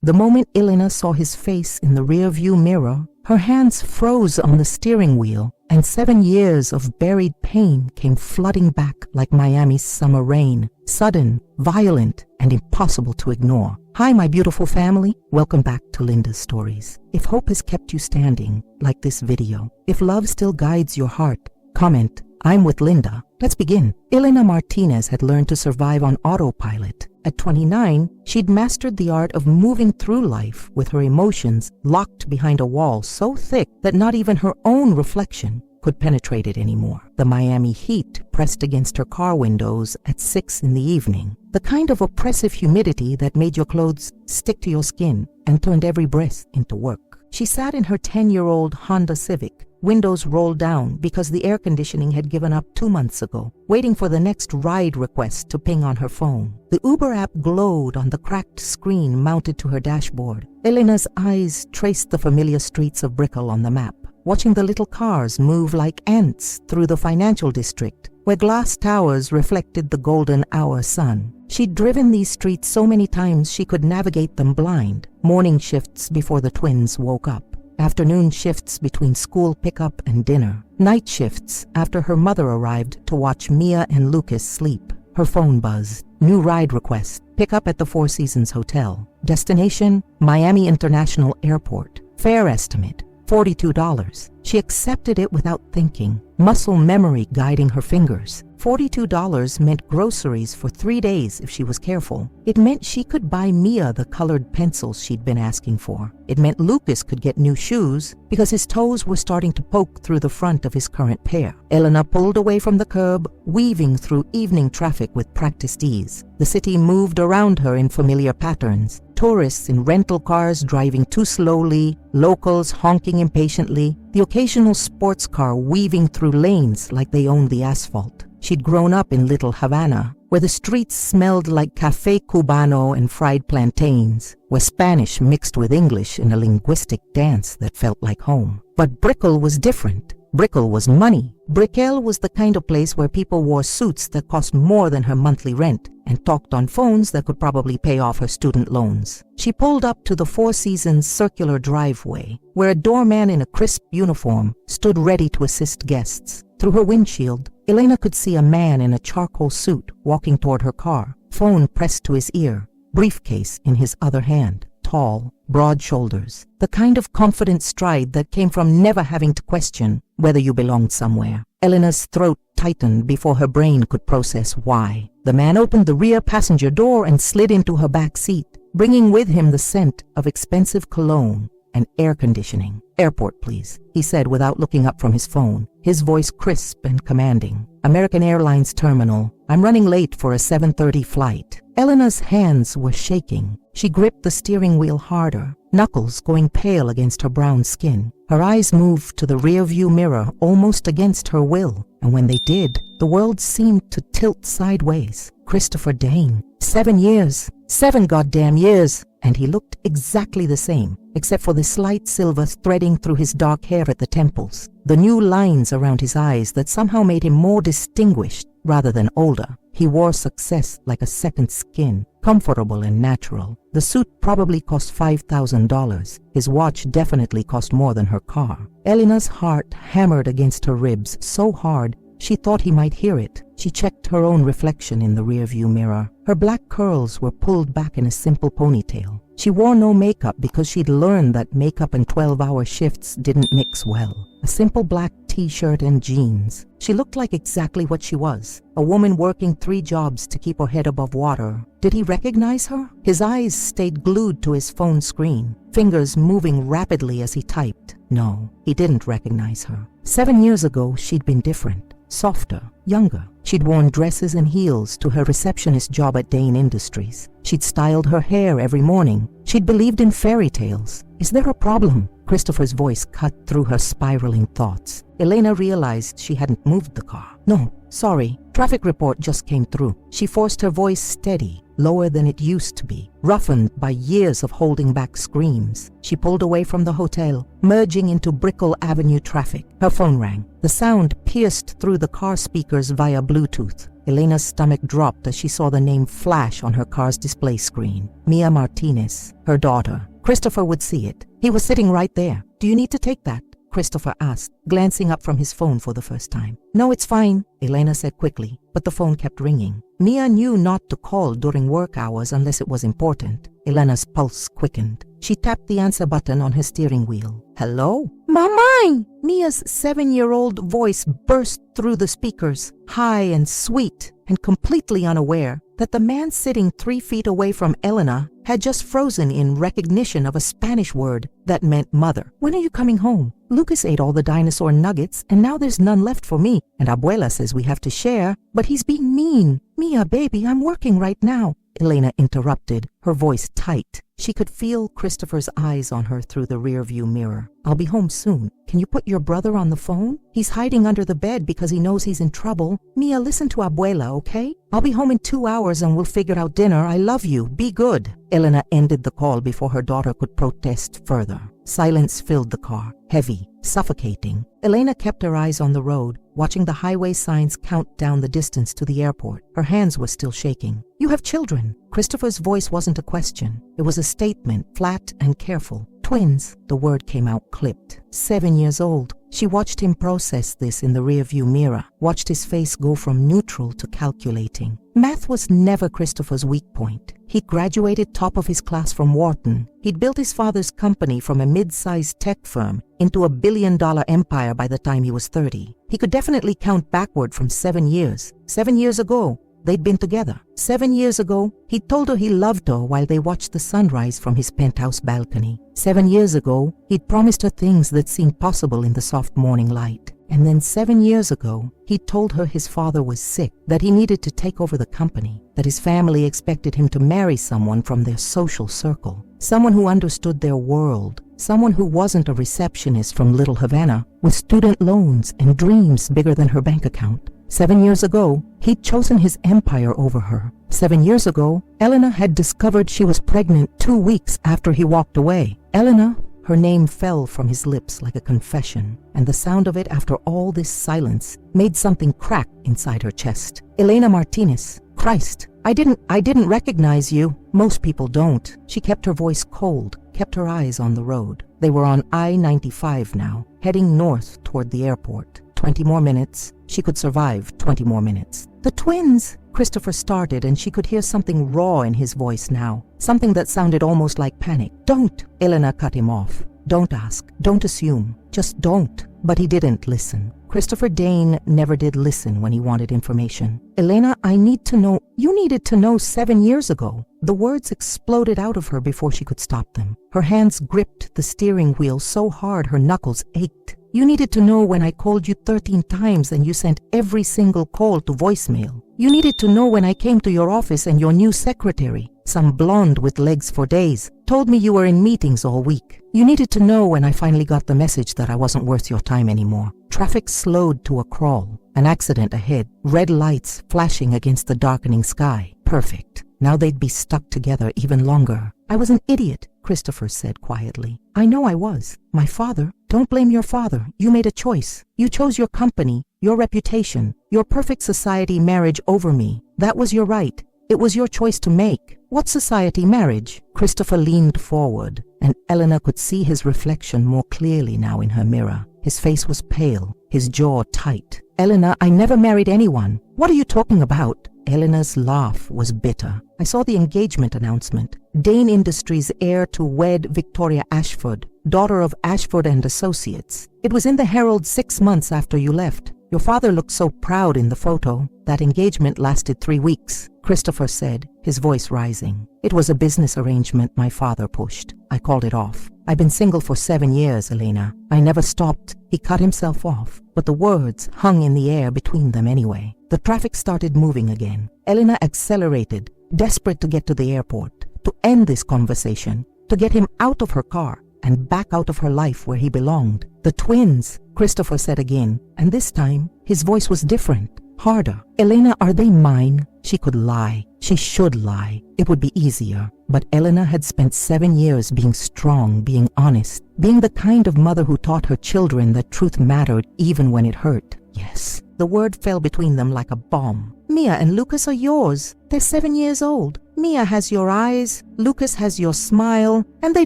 The moment Elena saw his face in the rearview mirror, her hands froze on the steering wheel, and 7 years of buried pain came flooding back like Miami's summer rain, sudden, violent, and impossible to ignore. Hi, my beautiful family. Welcome back to Linda's Stories. If hope has kept you standing, like this video. If love still guides your heart, comment, "I'm with Linda." Let's begin. Elena Martinez had learned to survive on autopilot. At 29, she'd mastered the art of moving through life with her emotions locked behind a wall so thick that not even her own reflection could penetrate it anymore. The Miami heat pressed against her car windows at 6 in the evening, the kind of oppressive humidity that made your clothes stick to your skin and turned every breath into work. She sat in her 10-year-old Honda Civic, windows rolled down because the air conditioning had given up 2 months ago, waiting for the next ride request to ping on her phone. The Uber app glowed on the cracked screen mounted to her dashboard. Elena's eyes traced the familiar streets of Brickell on the map, watching the little cars move like ants through the financial district, where glass towers reflected the golden hour sun. She'd driven these streets so many times she could navigate them blind. Morning shifts before the twins woke up, afternoon shifts between school pickup and dinner, night shifts after her mother arrived to watch Mia and Lucas sleep. Her phone buzzed. New ride request. Pick up at the Four Seasons Hotel. Destination, Miami International Airport. Fare estimate, $42. She accepted it without thinking, muscle memory guiding her fingers. $42 meant groceries for 3 days if she was careful. It meant she could buy Mia the colored pencils she'd been asking for. It meant Lucas could get new shoes because his toes were starting to poke through the front of his current pair. Elena pulled away from the curb, weaving through evening traffic with practiced ease. The city moved around her in familiar patterns. Tourists in rental cars driving too slowly, locals honking impatiently, the occasional sports car weaving through lanes like they owned the asphalt. She'd grown up in Little Havana, where the streets smelled like Café Cubano and fried plantains, where Spanish mixed with English in a linguistic dance that felt like home. But Brickell was different. Brickell was money. Brickell was the kind of place where people wore suits that cost more than her monthly rent and talked on phones that could probably pay off her student loans. She pulled up to the Four Seasons circular driveway, where a doorman in a crisp uniform stood ready to assist guests. Through her windshield, Elena could see a man in a charcoal suit walking toward her car, phone pressed to his ear, briefcase in his other hand. Tall, broad shoulders, the kind of confident stride that came from never having to question whether you belonged somewhere. Elena's throat tightened before her brain could process why. The man opened the rear passenger door and slid into her back seat, bringing with him the scent of expensive cologne and air conditioning. "Airport, please," he said without looking up from his phone, his voice crisp and commanding. "American Airlines terminal. I'm running late for a 7:30 flight." Elena's hands were shaking. She gripped the steering wheel harder, knuckles going pale against her brown skin. Her eyes moved to the rearview mirror almost against her will, and when they did, the world seemed to tilt sideways. Christopher Dane. 7 years. 7 goddamn years. And he looked exactly the same, except for the slight silver threading through his dark hair at the temples, the new lines around his eyes that somehow made him more distinguished rather than older. He wore success like a second skin, comfortable and natural. The suit probably cost $5,000. His watch definitely cost more than her car. Elena's heart hammered against her ribs so hard she thought he might hear it. She checked her own reflection in the rearview mirror. Her black curls were pulled back in a simple ponytail. She wore no makeup because she'd learned that makeup and 12-hour shifts didn't mix well. A simple black t-shirt and jeans. She looked like exactly what she was, a woman working 3 jobs to keep her head above water. Did he recognize her? His eyes stayed glued to his phone screen, fingers moving rapidly as he typed. No, he didn't recognize her. 7 years ago, she'd been different. Softer, younger. She'd worn dresses and heels to her receptionist job at Dane Industries. She'd styled her hair every morning. She'd believed in fairy tales. Is there a problem? Christopher's voice cut through her spiraling thoughts. Elena realized she hadn't moved the car. No, sorry. Traffic report just came through. She forced her voice steady, lower than it used to be, roughened by years of holding back screams. She pulled away from the hotel, merging into Brickell Avenue traffic. Her phone rang. The sound pierced through the car speakers via Bluetooth. Elena's stomach dropped as she saw the name flash on her car's display screen. Mia Martinez, her daughter. Christopher would see it. He was sitting right there. "Do you need to take that?" Christopher asked, glancing up from his phone for the first time. "No, it's fine," Elena said quickly, but the phone kept ringing. Mia knew not to call during work hours unless it was important. Elena's pulse quickened. She tapped the answer button on her steering wheel. "Hello?" "Mamai!" Mia's 7-year-old voice burst through the speakers, high and sweet, and completely unaware that the man sitting 3 feet away from Elena had just frozen in recognition of a Spanish word that meant mother. "When are you coming home? Lucas ate all the dinosaur nuggets, and now there's none left for me, and Abuela says we have to share, but he's being mean." "Mia, baby, I'm working right now," Elena interrupted, her voice tight. She could feel Christopher's eyes on her through the rearview mirror. "I'll be home soon. Can you put your brother on the phone? He's hiding under the bed because he knows he's in trouble. Mia, listen to Abuela, okay? I'll be home in 2 hours and we'll figure out dinner. I love you. Be good." Elena ended the call before her daughter could protest further. Silence filled the car, heavy, suffocating. Elena kept her eyes on the road, watching the highway signs count down the distance to the airport. Her hands were still shaking. "You have children." Christopher's voice wasn't a question. It was a statement, flat and careful. "Twins." The word came out clipped. 7 years old. She watched him process this in the rearview mirror, watched his face go from neutral to calculating. Math was never Christopher's weak point. He graduated top of his class from Wharton. He'd built his father's company from a mid-sized tech firm into a billion-dollar empire by the time he was 30. He could definitely count backward from 7 years. 7 years ago, they'd been together. 7 years ago, he'd told her he loved her while they watched the sunrise from his penthouse balcony. 7 years ago, he'd promised her things that seemed possible in the soft morning light. And then 7 years ago, he told her his father was sick, that he needed to take over the company, that his family expected him to marry someone from their social circle, someone who understood their world, someone who wasn't a receptionist from Little Havana with student loans and dreams bigger than her bank account. 7 years ago, he'd chosen his empire over her. 7 years ago, Elena had discovered she was pregnant 2 weeks after he walked away. Elena, her name fell from his lips like a confession, and the sound of it after all this silence made something crack inside her chest. "Elena Martinez. Christ, I didn't recognize you. Most people don't." She kept her voice cold, kept her eyes on the road. They were on I-95 now, heading north toward the airport. 20 more minutes. She could survive 20 more minutes. "The twins," Christopher started, and she could hear something raw in his voice now, something that sounded almost like panic. "Don't," Elena cut him off. "Don't ask. Don't assume. Just don't." But he didn't listen. Christopher Dane never did listen when he wanted information. "Elena, I need to know." "You needed to know 7 years ago." The words exploded out of her before she could stop them. Her hands gripped the steering wheel so hard her knuckles ached. "You needed to know when I called you 13 times and you sent every single call to voicemail. You needed to know when I came to your office and your new secretary, some blonde with legs for days, told me you were in meetings all week. You needed to know when I finally got the message that I wasn't worth your time anymore." Traffic slowed to a crawl. An accident ahead. Red lights flashing against the darkening sky. Perfect. Now they'd be stuck together even longer. "I was an idiot," Christopher said quietly. "I know I was. My father. Don't blame your father. You made a choice. You chose your company, your reputation, your perfect society marriage over me. That was your right. It was your choice to make." "What society marriage?" Christopher leaned forward, and Elena could see his reflection more clearly now in her mirror. His face was pale, his jaw tight. "Elena, I never married anyone." "What are you talking about?" Elena's laugh was bitter. "I saw the engagement announcement. Dane Industries heir to wed Victoria Ashford, daughter of Ashford and Associates. It was in the Herald 6 months after you left. Your father looked so proud in the photo. That engagement lasted 3 weeks." Christopher said, his voice rising. "It was a business arrangement my father pushed. I called it off. I've been single for 7 years, Elena. I never stopped." He cut himself off, but the words hung in the air between them anyway. The traffic started moving again. Elena accelerated, desperate to get to the airport, to end this conversation, to get him out of her car and back out of her life where he belonged. "The twins," Christopher said again, and this time his voice was different, harder. "Elena, are they mine?" She could lie. She should lie. It would be easier. But Elena had spent 7 years being strong, being honest, being the kind of mother who taught her children that truth mattered even when it hurt. Yes. The word fell between them like a bomb. Mia and Lucas are yours. They're 7 years old. Mia has your eyes, Lucas has your smile, and they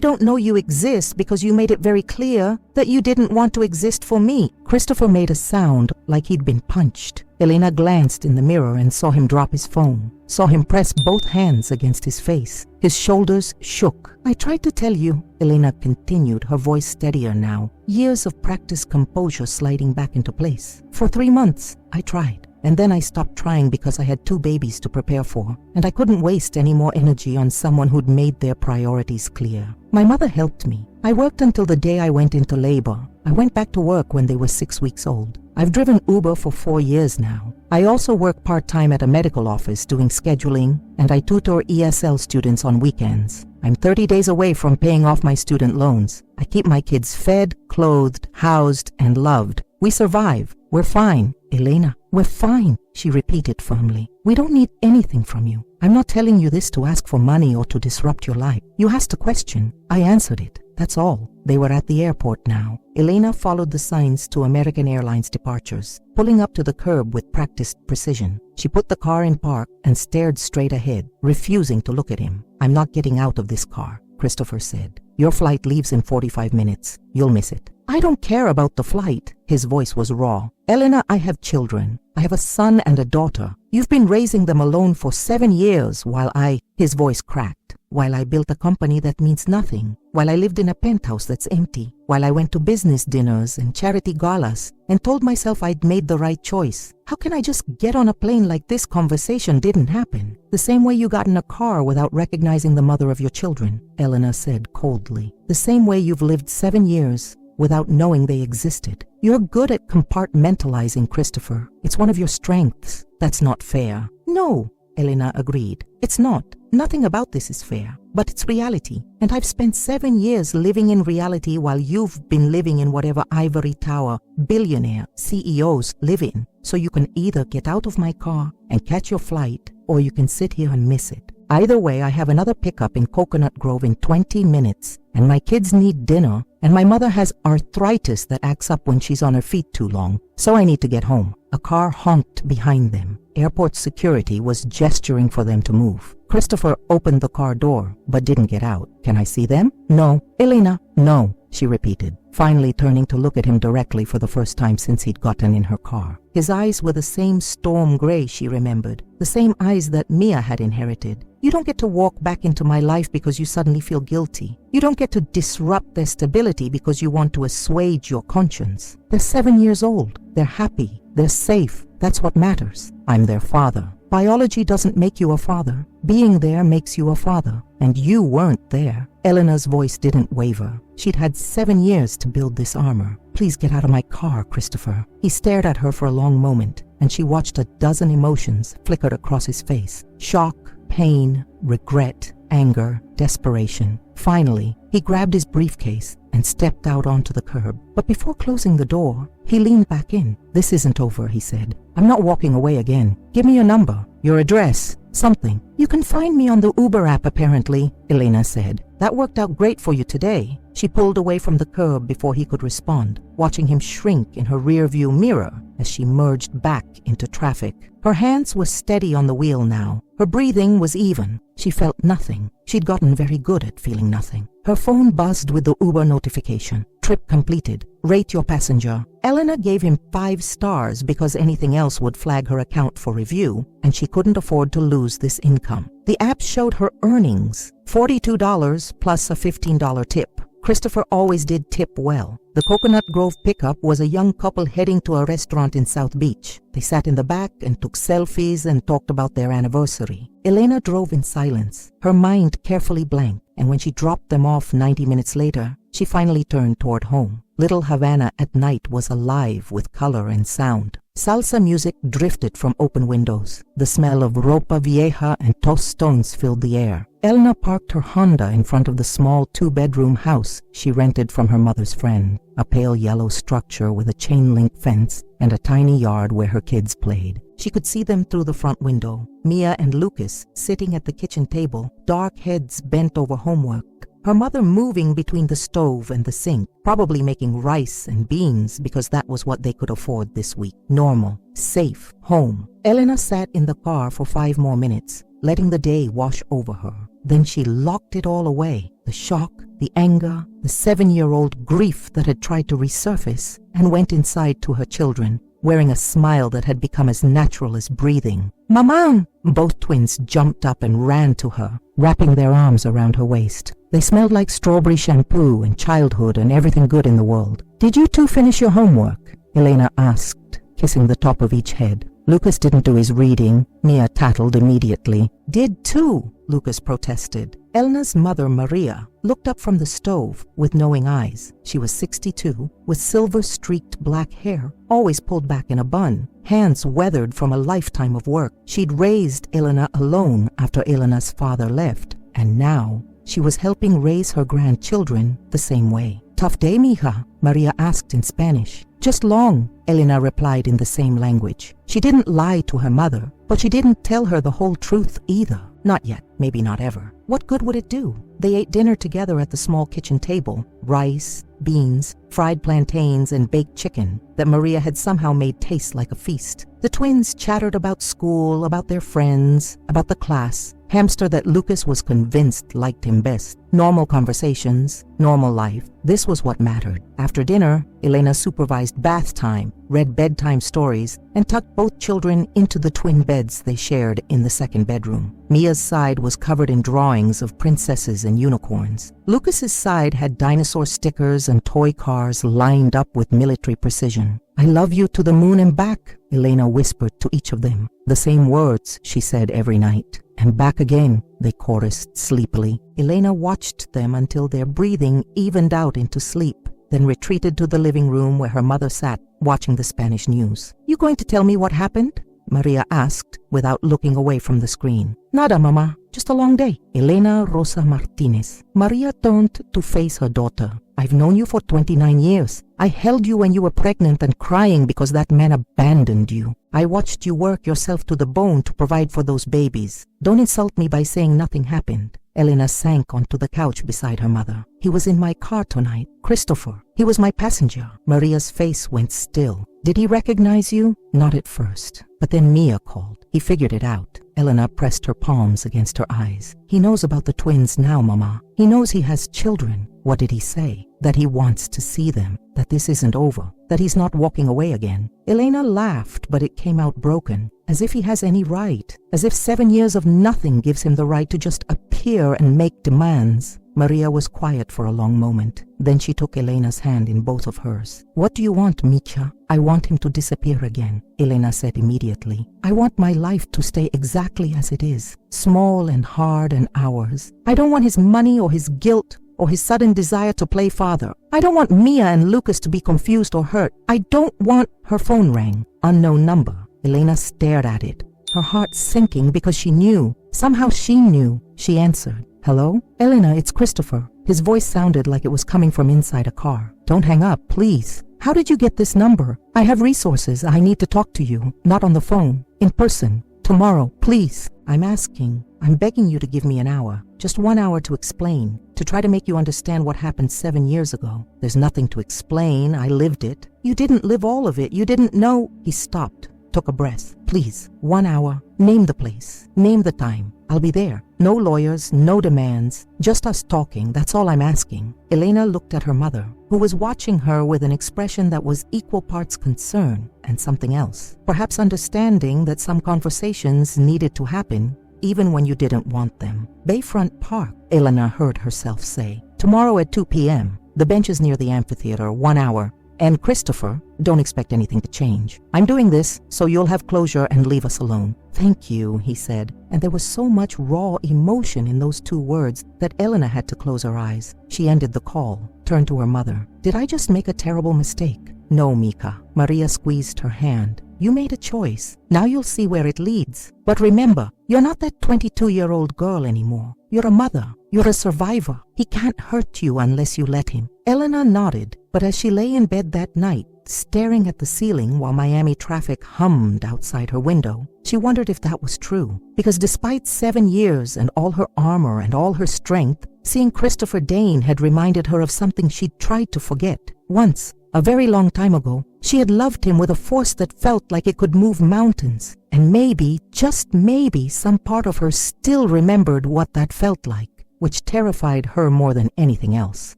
don't know you exist because you made it very clear that you didn't want to exist for me." Christopher made a sound like he'd been punched. Elena glanced in the mirror and saw him drop his phone, saw him press both hands against his face. His shoulders shook. "I tried to tell you," Elena continued, her voice steadier now, years of practiced composure sliding back into place. "For 3 months, I tried. And then I stopped trying because I had 2 babies to prepare for, and I couldn't waste any more energy on someone who'd made their priorities clear. My mother helped me. I worked until the day I went into labor. I went back to work when they were 6 weeks old. I've driven Uber for 4 years now. I also work part-time at a medical office doing scheduling, and I tutor ESL students on weekends. I'm 30 days away from paying off my student loans. I keep my kids fed, clothed, housed, and loved. We survive. We're fine." "Elena, we're fine," she repeated firmly. "We don't need anything from you. I'm not telling you this to ask for money or to disrupt your life. You asked a question. I answered it. That's all." They were at the airport now. Elena followed the signs to American Airlines departures, pulling up to the curb with practiced precision. She put the car in park and stared straight ahead, refusing to look at him. "I'm not getting out of this car," Christopher said. "Your flight leaves in 45 minutes. You'll miss it." "I don't care about the flight." His voice was raw. "Elena, I have children. I have a son and a daughter. You've been raising them alone for 7 years while His voice cracked. "While I built a company that means nothing. While I lived in a penthouse that's empty. While I went to business dinners and charity galas and told myself I'd made the right choice. How can I just get on a plane like this conversation didn't happen? The same way you got in a car without recognizing the mother of your children," Elena said coldly. "The same way you've lived 7 years without knowing they existed. You're good at compartmentalizing, Christopher. It's one of your strengths. That's not fair." "No," Elena agreed. "It's not. Nothing about this is fair. But it's reality. And I've spent 7 years living in reality while you've been living in whatever ivory tower billionaire CEOs live in. So you can either get out of my car and catch your flight, or you can sit here and miss it. Either way, I have another pickup in Coconut Grove in 20 minutes, and my kids need dinner, and my mother has arthritis that acts up when she's on her feet too long, so I need to get home." A car honked behind them. Airport security was gesturing for them to move. Christopher opened the car door, but didn't get out. "Can I see them?" "No." "Elena." "No," she repeated, finally turning to look at him directly for the first time since he'd gotten in her car. His eyes were the same storm gray she remembered, the same eyes that Mia had inherited. "You don't get to walk back into my life because you suddenly feel guilty. You don't get to disrupt their stability because you want to assuage your conscience. They're 7 years old. They're happy. They're safe. That's what matters. I'm their father. Biology doesn't make you a father. Being there makes you a father. And you weren't there." Elena's voice didn't waver. She'd had 7 years to build this armor. "Please get out of my car, Christopher." He stared at her for a long moment, and she watched a dozen emotions flickered across his face. Shock, pain, regret, anger, desperation. Finally, he grabbed his briefcase and stepped out onto the curb. But before closing the door, he leaned back in. "This isn't over," he said. "I'm not walking away again. Give me your number, your address, something." "You can find me on the Uber app, apparently," Elena said. "That worked out great for you today." She pulled away from the curb before he could respond, watching him shrink in her rearview mirror as she merged back into traffic. Her hands were steady on the wheel now. Her breathing was even. She felt nothing. She'd gotten very good at feeling nothing. Her phone buzzed with the Uber notification. "Trip completed. Rate your passenger." Elena gave him 5 stars because anything else would flag her account for review, and she couldn't afford to lose this income. The app showed her earnings, $42 plus a $15 tip. Christopher always did tip well. The Coconut Grove pickup was a young couple heading to a restaurant in South Beach. They sat in the back and took selfies and talked about their anniversary. Elena drove in silence, her mind carefully blank, and when she dropped them off 90 minutes later, she finally turned toward home. Little Havana at night was alive with color and sound. Salsa music drifted from open windows. The smell of ropa vieja and tostones filled the air. Elena parked her Honda in front of the small 2-bedroom house she rented from her mother's friend, a pale yellow structure with a chain-link fence and a tiny yard where her kids played. She could see them through the front window. Mia and Lucas sitting at the kitchen table, dark heads bent over homework, her mother moving between the stove and the sink, probably making rice and beans because that was what they could afford this week. Normal, safe, home. Elena sat in the car for 5 more minutes, letting the day wash over her. Then she locked it all away, the shock, the anger, the 7-year-old grief that had tried to resurface, and went inside to her children, wearing a smile that had become as natural as breathing. "Maman!" Both twins jumped up and ran to her, wrapping their arms around her waist. They smelled like strawberry shampoo and childhood and everything good in the world. "Did you two finish your homework?" Elena asked, kissing the top of each head. Lucas didn't do his reading. Mia tattled immediately. "Did too," Lucas protested. Elena's mother, Maria, looked up from the stove with knowing eyes. She was 62, with silver-streaked black hair, always pulled back in a bun, hands weathered from a lifetime of work. She'd raised Elena alone after Elena's father left, and now she was helping raise her grandchildren the same way. "Tough day, mija?" Maria asked in Spanish. "Just long," Elena replied in the same language. She didn't lie to her mother, but she didn't tell her the whole truth either. Not yet, maybe not ever. What good would it do? They ate dinner together at the small kitchen table. Rice, beans, fried plantains, and baked chicken that Maria had somehow made taste like a feast. The twins chattered about school, about their friends, about the class. Hamster that Lucas was convinced liked him best. Normal conversations, normal life. This was what mattered. After dinner, Elena supervised bath time, read bedtime stories, and tucked both children into the twin beds they shared in the second bedroom. Mia's side was covered in drawings of princesses and unicorns. Lucas's side had dinosaur stickers and toy cars lined up with military precision. "I love you to the moon and back," Elena whispered to each of them. The same words she said every night. "And back again," they chorused sleepily. Elena watched them until their breathing evened out into sleep, then retreated to the living room where her mother sat, watching the Spanish news. "You going to tell me what happened?" Maria asked, without looking away from the screen. "Nada, mama. Just a long day." Elena Rosa Martinez. Maria turned to face her daughter. "I've known you for 29 years. I held you when you were pregnant and crying because that man abandoned you. I watched you work yourself to the bone to provide for those babies. Don't insult me by saying nothing happened." Elena sank onto the couch beside her mother. "He was in my car tonight. Christopher. He was my passenger." Maria's face went still. "Did he recognize you?" "Not at first. But then Mia called. He figured it out." Elena pressed her palms against her eyes. "He knows about the twins now, Mama. He knows he has children." "What did he say?" "That he wants to see them. That this isn't over. That he's not walking away again." Elena laughed, but it came out broken. As if he has any right. As if 7 years of nothing gives him the right to just appear and make demands. Maria was quiet for a long moment. Then she took Elena's hand in both of hers. "What do you want, Micha?" "I want him to disappear again," Elena said immediately. "I want my life to stay exactly as it is, small and hard and ours. I don't want his money or his guilt or his sudden desire to play father. I don't want Mia and Lucas to be confused or hurt. I don't want—" Her phone rang. Unknown number. Elena stared at it, her heart sinking because she knew. Somehow she knew. She answered. "Hello? Elena, it's Christopher." His voice sounded like it was coming from inside a car. "Don't hang up, please. How did you get this number? I have resources. I need to talk to you. Not on the phone. In person. Tomorrow, please. I'm begging you to give me an hour. Just 1 hour to explain. To try to make you understand what happened 7 years ago. There's nothing to explain. I lived it. You didn't live all of it. You didn't know." He stopped. Took a breath. "Please, 1 hour. Name the place. Name the time. I'll be there. No lawyers, no demands. Just us talking. That's all I'm asking." Elena looked at her mother, who was watching her with an expression that was equal parts concern and something else. Perhaps understanding that some conversations needed to happen, even when you didn't want them. "Bayfront Park," Elena heard herself say. "Tomorrow at 2 p.m. The bench is near the amphitheater. 1 hour. And Christopher, don't expect anything to change. I'm doing this so you'll have closure and leave us alone." "Thank you," he said, and there was so much raw emotion in those 2 words that Elena had to close her eyes. She ended the call, turned to her mother. "Did I just make a terrible mistake?" "No, Mika." Maria squeezed her hand. "You made a choice. Now you'll see where it leads. But remember, you're not that 22-year-old girl anymore. You're a mother. You're a survivor. He can't hurt you unless you let him." Elena nodded, but as she lay in bed that night, staring at the ceiling while Miami traffic hummed outside her window. She wondered if that was true, because despite 7 years and all her armor and all her strength, seeing Christopher Dane had reminded her of something she'd tried to forget. Once, a very long time ago, she had loved him with a force that felt like it could move mountains, and maybe, just maybe, some part of her still remembered what that felt like, which terrified her more than anything else.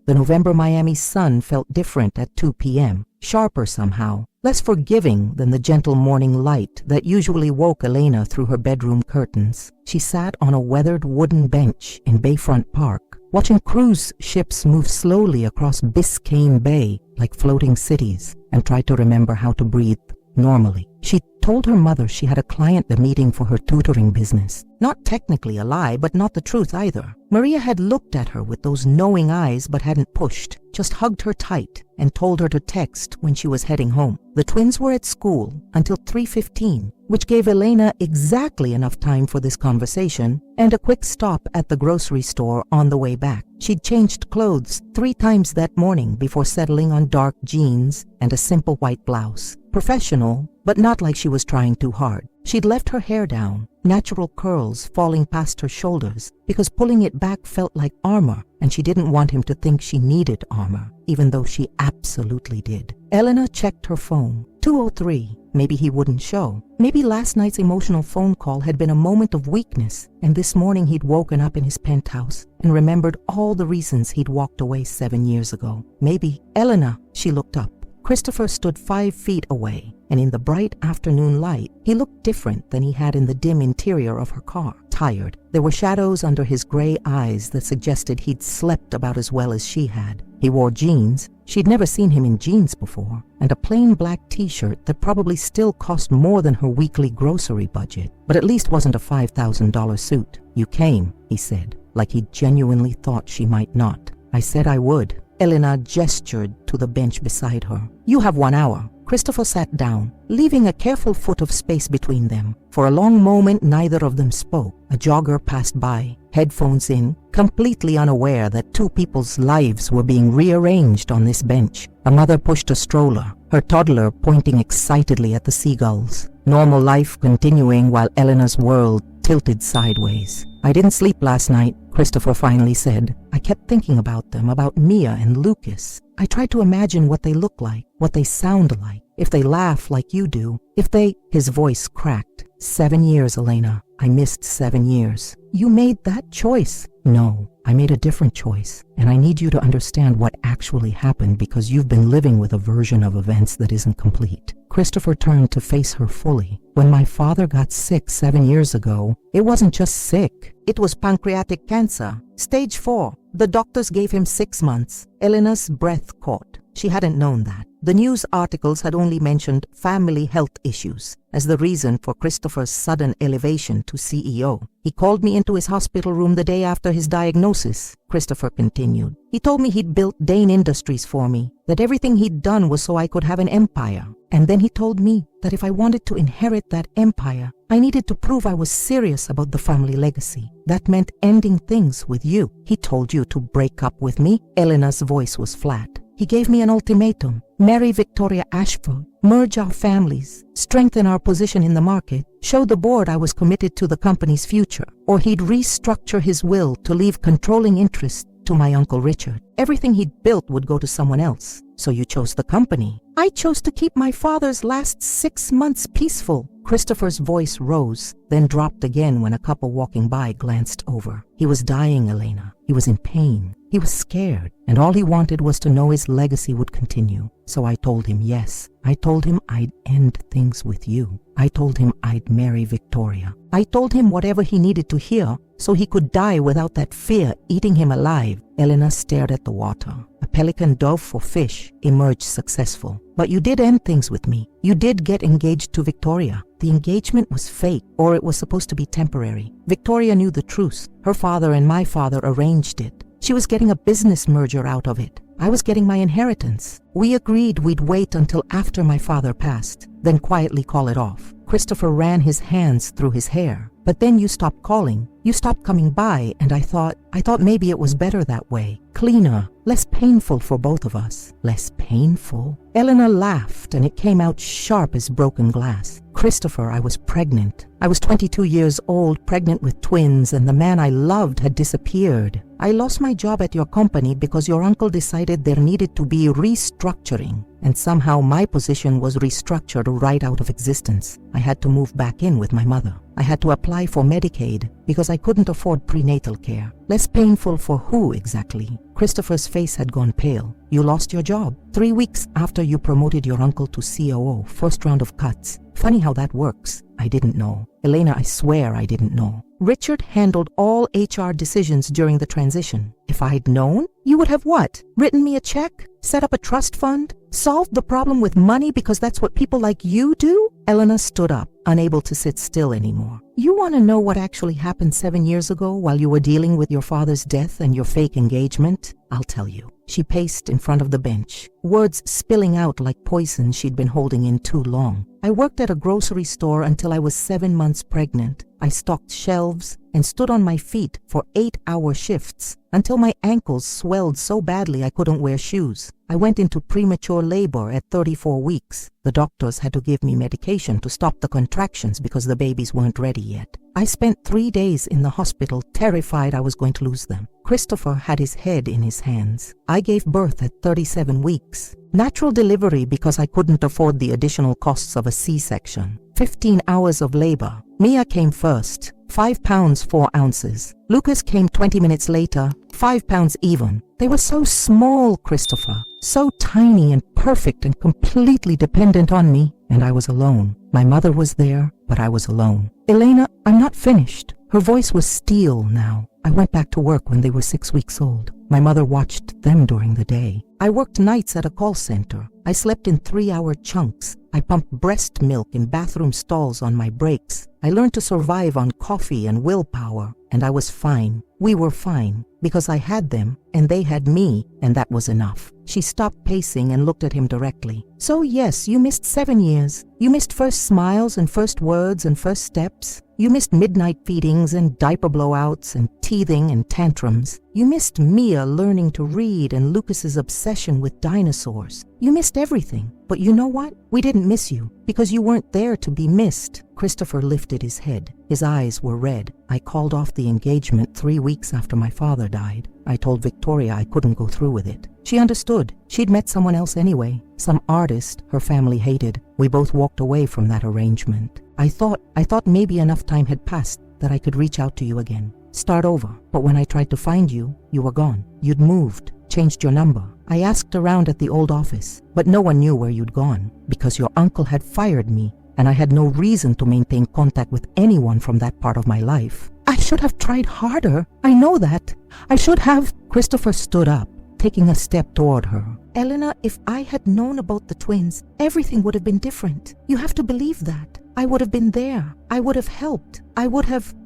The November Miami sun felt different at 2 p.m., sharper somehow, less forgiving than the gentle morning light that usually woke Elena through her bedroom curtains. She sat on a weathered wooden bench in Bayfront Park, watching cruise ships move slowly across Biscayne Bay like floating cities, and tried to remember how to breathe normally. She told her mother she had a client meeting for her tutoring business. Not technically a lie, but not the truth either. Maria had looked at her with those knowing eyes but hadn't pushed, just hugged her tight and told her to text when she was heading home. The twins were at school until 3:15, which gave Elena exactly enough time for this conversation and a quick stop at the grocery store on the way back. She'd changed clothes 3 times that morning before settling on dark jeans and a simple white blouse. Professional, but not like she was trying too hard. She'd left her hair down, natural curls falling past her shoulders, because pulling it back felt like armor, and she didn't want him to think she needed armor, even though she absolutely did. Elena checked her phone. 2:03. Maybe he wouldn't show. Maybe last night's emotional phone call had been a moment of weakness, and this morning he'd woken up in his penthouse and remembered all the reasons he'd walked away 7 years ago. Maybe. Elena, she looked up. Christopher stood 5 feet away, and in the bright afternoon light, he looked different than he had in the dim interior of her car. Tired. There were shadows under his gray eyes that suggested he'd slept about as well as she had. He wore jeans. She'd never seen him in jeans before, and a plain black t-shirt that probably still cost more than her weekly grocery budget, but at least wasn't a $5,000 suit. "You came," he said, like he genuinely thought she might not. "I said I would." Elena gestured to the bench beside her. "You have 1 hour." Christopher sat down, leaving a careful foot of space between them. For a long moment, neither of them spoke. A jogger passed by, headphones in, completely unaware that 2 people's lives were being rearranged on this bench. A mother pushed a stroller, her toddler pointing excitedly at the seagulls. Normal life continuing while Elena's world tilted sideways. "I didn't sleep last night," Christopher finally said. "I kept thinking about them, about Mia and Lucas. I tried to imagine what they look like, what they sound like, if they laugh like you do, if they—" His voice cracked. 7 years, Elena. I missed 7 years. You made that choice. No, I made a different choice, and I need you to understand what actually happened because you've been living with a version of events that isn't complete. Christopher turned to face her fully. When my father got sick 7 years ago, it wasn't just sick. It was pancreatic cancer, stage 4. The doctors gave him 6 months. Elena's breath caught. She hadn't known that. The news articles had only mentioned family health issues as the reason for Christopher's sudden elevation to CEO. "He called me into his hospital room the day after his diagnosis," Christopher continued. "He told me he'd built Dane Industries for me, that everything he'd done was so I could have an empire. And then he told me that if I wanted to inherit that empire, I needed to prove I was serious about the family legacy. That meant ending things with you. He told you to break up with me." Elena's voice was flat. "He gave me an ultimatum. Marry Victoria Ashford, merge our families, strengthen our position in the market, show the board I was committed to the company's future, or he'd restructure his will to leave controlling interest to my Uncle Richard. Everything he'd built would go to someone else. So you chose the company." "I chose to keep my father's last 6 months peaceful." Christopher's voice rose, then dropped again when a couple walking by glanced over. He was dying, Elena. He was in pain. He was scared, and all he wanted was to know his legacy would continue. So I told him yes. I told him I'd end things with you. I told him I'd marry Victoria. I told him whatever he needed to hear so he could die without that fear eating him alive. Elena stared at the water. A pelican dove for fish emerged successful. "But you did end things with me. You did get engaged to Victoria. The engagement was fake, or it was supposed to be temporary. Victoria knew the truth. Her father and my father arranged it. She was getting a business merger out of it. I was getting my inheritance. We agreed we'd wait until after my father passed, then quietly call it off." Christopher ran his hands through his hair. But then you stopped calling. You stopped coming by, and I thought maybe it was better that way. Cleaner, less painful for both of us. Less painful? Eleanor laughed, and it came out sharp as broken glass. Christopher, I was pregnant. I was 22 years old, pregnant with twins, and the man I loved had disappeared. I lost my job at your company because your uncle decided there needed to be restructuring, and somehow my position was restructured right out of existence. I had to move back in with my mother. I had to apply for Medicaid because I couldn't afford prenatal care. Less painful for who exactly? Christopher's face had gone pale. You lost your job 3 weeks after you promoted your uncle to COO, first round of cuts. Funny how that works. I didn't know. Elena, I swear I didn't know. Richard handled all HR decisions during the transition. If I'd known, you would have what? Written me a check? Set up a trust fund? Solved the problem with money because that's what people like you do? Elena stood up, unable to sit still anymore. You want to know what actually happened 7 years ago while you were dealing with your father's death and your fake engagement? I'll tell you. She paced in front of the bench, words spilling out like poison she'd been holding in too long. I worked at a grocery store until I was 7 months pregnant. I stocked shelves and stood on my feet for 8-hour shifts until my ankles swelled so badly I couldn't wear shoes. I went into premature labor at 34 weeks. The doctors had to give me medication to stop the contractions because the babies weren't ready yet. I spent 3 days in the hospital, terrified I was going to lose them. Christopher had his head in his hands. I gave birth at 37 weeks. Natural delivery because I couldn't afford the additional costs of a C-section. 15 hours of labor. Mia came first, 5 pounds 4 ounces. Lucas came 20 minutes later, 5 pounds even. They were so small, Christopher, so tiny and perfect and completely dependent on me, and I was alone. My mother was there, but I was alone. Elena, I'm not finished. Her voice was steel now. I went back to work when they were 6 weeks old. My mother watched them during the day. I worked nights at a call center. I slept in 3-hour chunks. I pumped breast milk in bathroom stalls on my breaks. I learned to survive on coffee and willpower, and I was fine. We were fine, because I had them, and they had me, and that was enough. She stopped pacing and looked at him directly. So yes, you missed 7 years. You missed first smiles and first words and first steps. You missed midnight feedings and diaper blowouts and teething and tantrums. You missed Mia learning to read and Lucas's obsession with dinosaurs. You missed everything. But you know what? We didn't miss you because you weren't there to be missed. Christopher lifted his head. His eyes were red. I called off the engagement 3 weeks after my father died. I told Victoria I couldn't go through with it. She understood. She'd met someone else anyway. Some artist her family hated. We both walked away from that arrangement. I thought maybe enough time had passed that I could reach out to you again. Start over. But when I tried to find you, you were gone. You'd moved, changed your number. I asked around at the old office, but no one knew where you'd gone because your uncle had fired me and I had no reason to maintain contact with anyone from that part of my life. I should have tried harder. I know that. I should have. Christopher stood up, taking a step toward her. Elena, if I had known about the twins, everything would have been different. You have to believe that. I would have been there. I would have helped.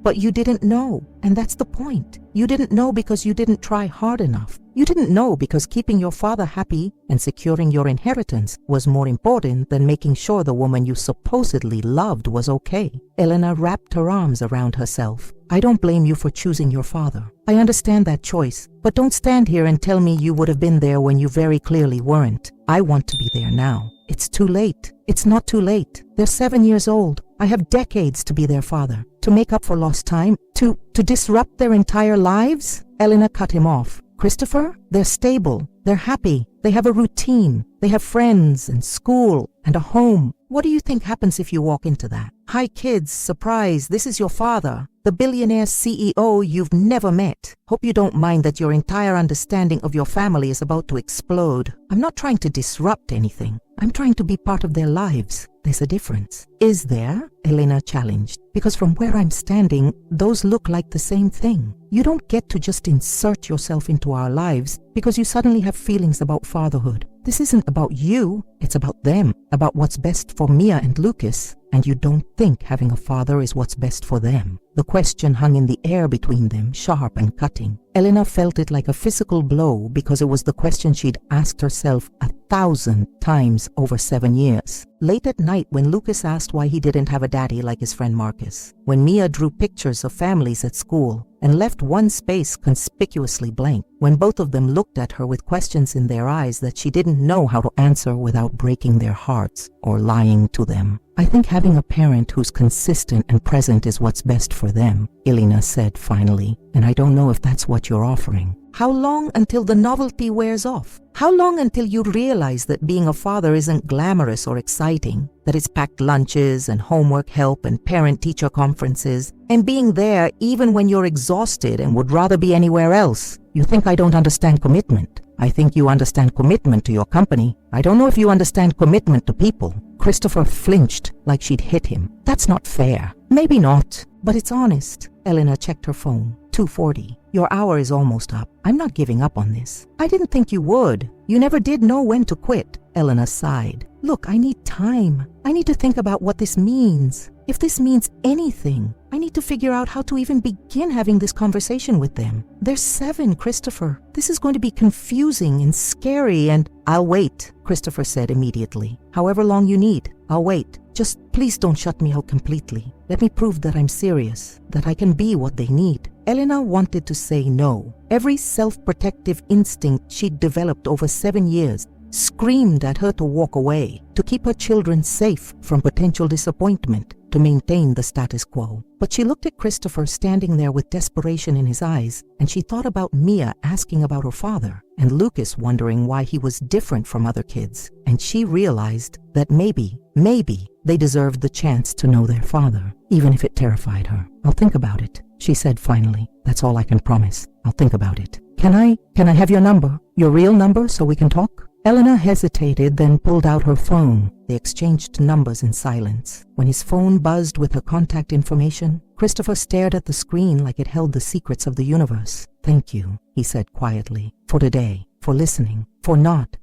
But you didn't know. And that's the point. You didn't know because you didn't try hard enough. You didn't know because keeping your father happy and securing your inheritance was more important than making sure the woman you supposedly loved was okay. Elena wrapped her arms around herself. I don't blame you for choosing your father. I understand that choice, but don't stand here and tell me you would have been there when you very clearly weren't. I want to be there now. It's too late. It's not too late. They're 7 years old. I have decades to be their father, to make up for lost time, to disrupt their entire lives. Elena cut him off. Christopher, they're stable. They're happy. They have a routine. They have friends and school and a home. What do you think happens if you walk into that? Hi kids, surprise, this is your father, the billionaire CEO you've never met. Hope you don't mind that your entire understanding of your family is about to explode. I'm not trying to disrupt anything. I'm trying to be part of their lives. There's a difference. Is there? Elena challenged. Because from where I'm standing, those look like the same thing. You don't get to just insert yourself into our lives because you suddenly have feelings about fatherhood. This isn't about you, it's about them. about what's best for Mia and Lucas, and you don't think having a father is what's best for them. The question hung in the air between them, sharp and cutting. Elena felt it like a physical blow because it was the question she'd asked herself 1,000 times over 7 years. Late at night, when Lucas asked why he didn't have a daddy like his friend Marcus, when Mia drew pictures of families at school and left one space conspicuously blank, when both of them looked at her with questions in their eyes that she didn't know how to answer without breaking their hearts or lying to them. I think having a parent who's consistent and present is what's best for them, Elena said finally, and I don't know if that's what you're offering. How long until the novelty wears off? How long until you realize that being a father isn't glamorous or exciting, that it's packed lunches and homework help and parent-teacher conferences, and being there even when you're exhausted and would rather be anywhere else? You think I don't understand commitment? I think you understand commitment to your company. I don't know if you understand commitment to people. Christopher flinched like she'd hit him. That's not fair. Maybe not, but it's honest. Elena checked her phone. 2:40. Your hour is almost up. I'm not giving up on this. I didn't think you would. You never did know when to quit. Elena sighed. Look, I need time. I need to think about what this means. If this means anything, I need to figure out how to even begin having this conversation with them. They're 7, Christopher. This is going to be confusing and scary and... I'll wait, Christopher said immediately. However long you need, I'll wait. Just please don't shut me out completely. Let me prove that I'm serious, that I can be what they need. Elena wanted to say no. Every self-protective instinct she'd developed over 7 years screamed at her to walk away, to keep her children safe from potential disappointment, to maintain the status quo. But she looked at Christopher standing there with desperation in his eyes, and she thought about Mia asking about her father, and Lucas wondering why he was different from other kids, and she realized that maybe they deserved the chance to know their father, even if it terrified her. I'll think about it, she said finally. That's all I can promise. I'll think about it. Can I have your number? Your real number so we can talk? Elena hesitated, then pulled out her phone. They exchanged numbers in silence. When his phone buzzed with her contact information, Christopher stared at the screen like it held the secrets of the universe. Thank you, he said quietly, for today, for listening, for not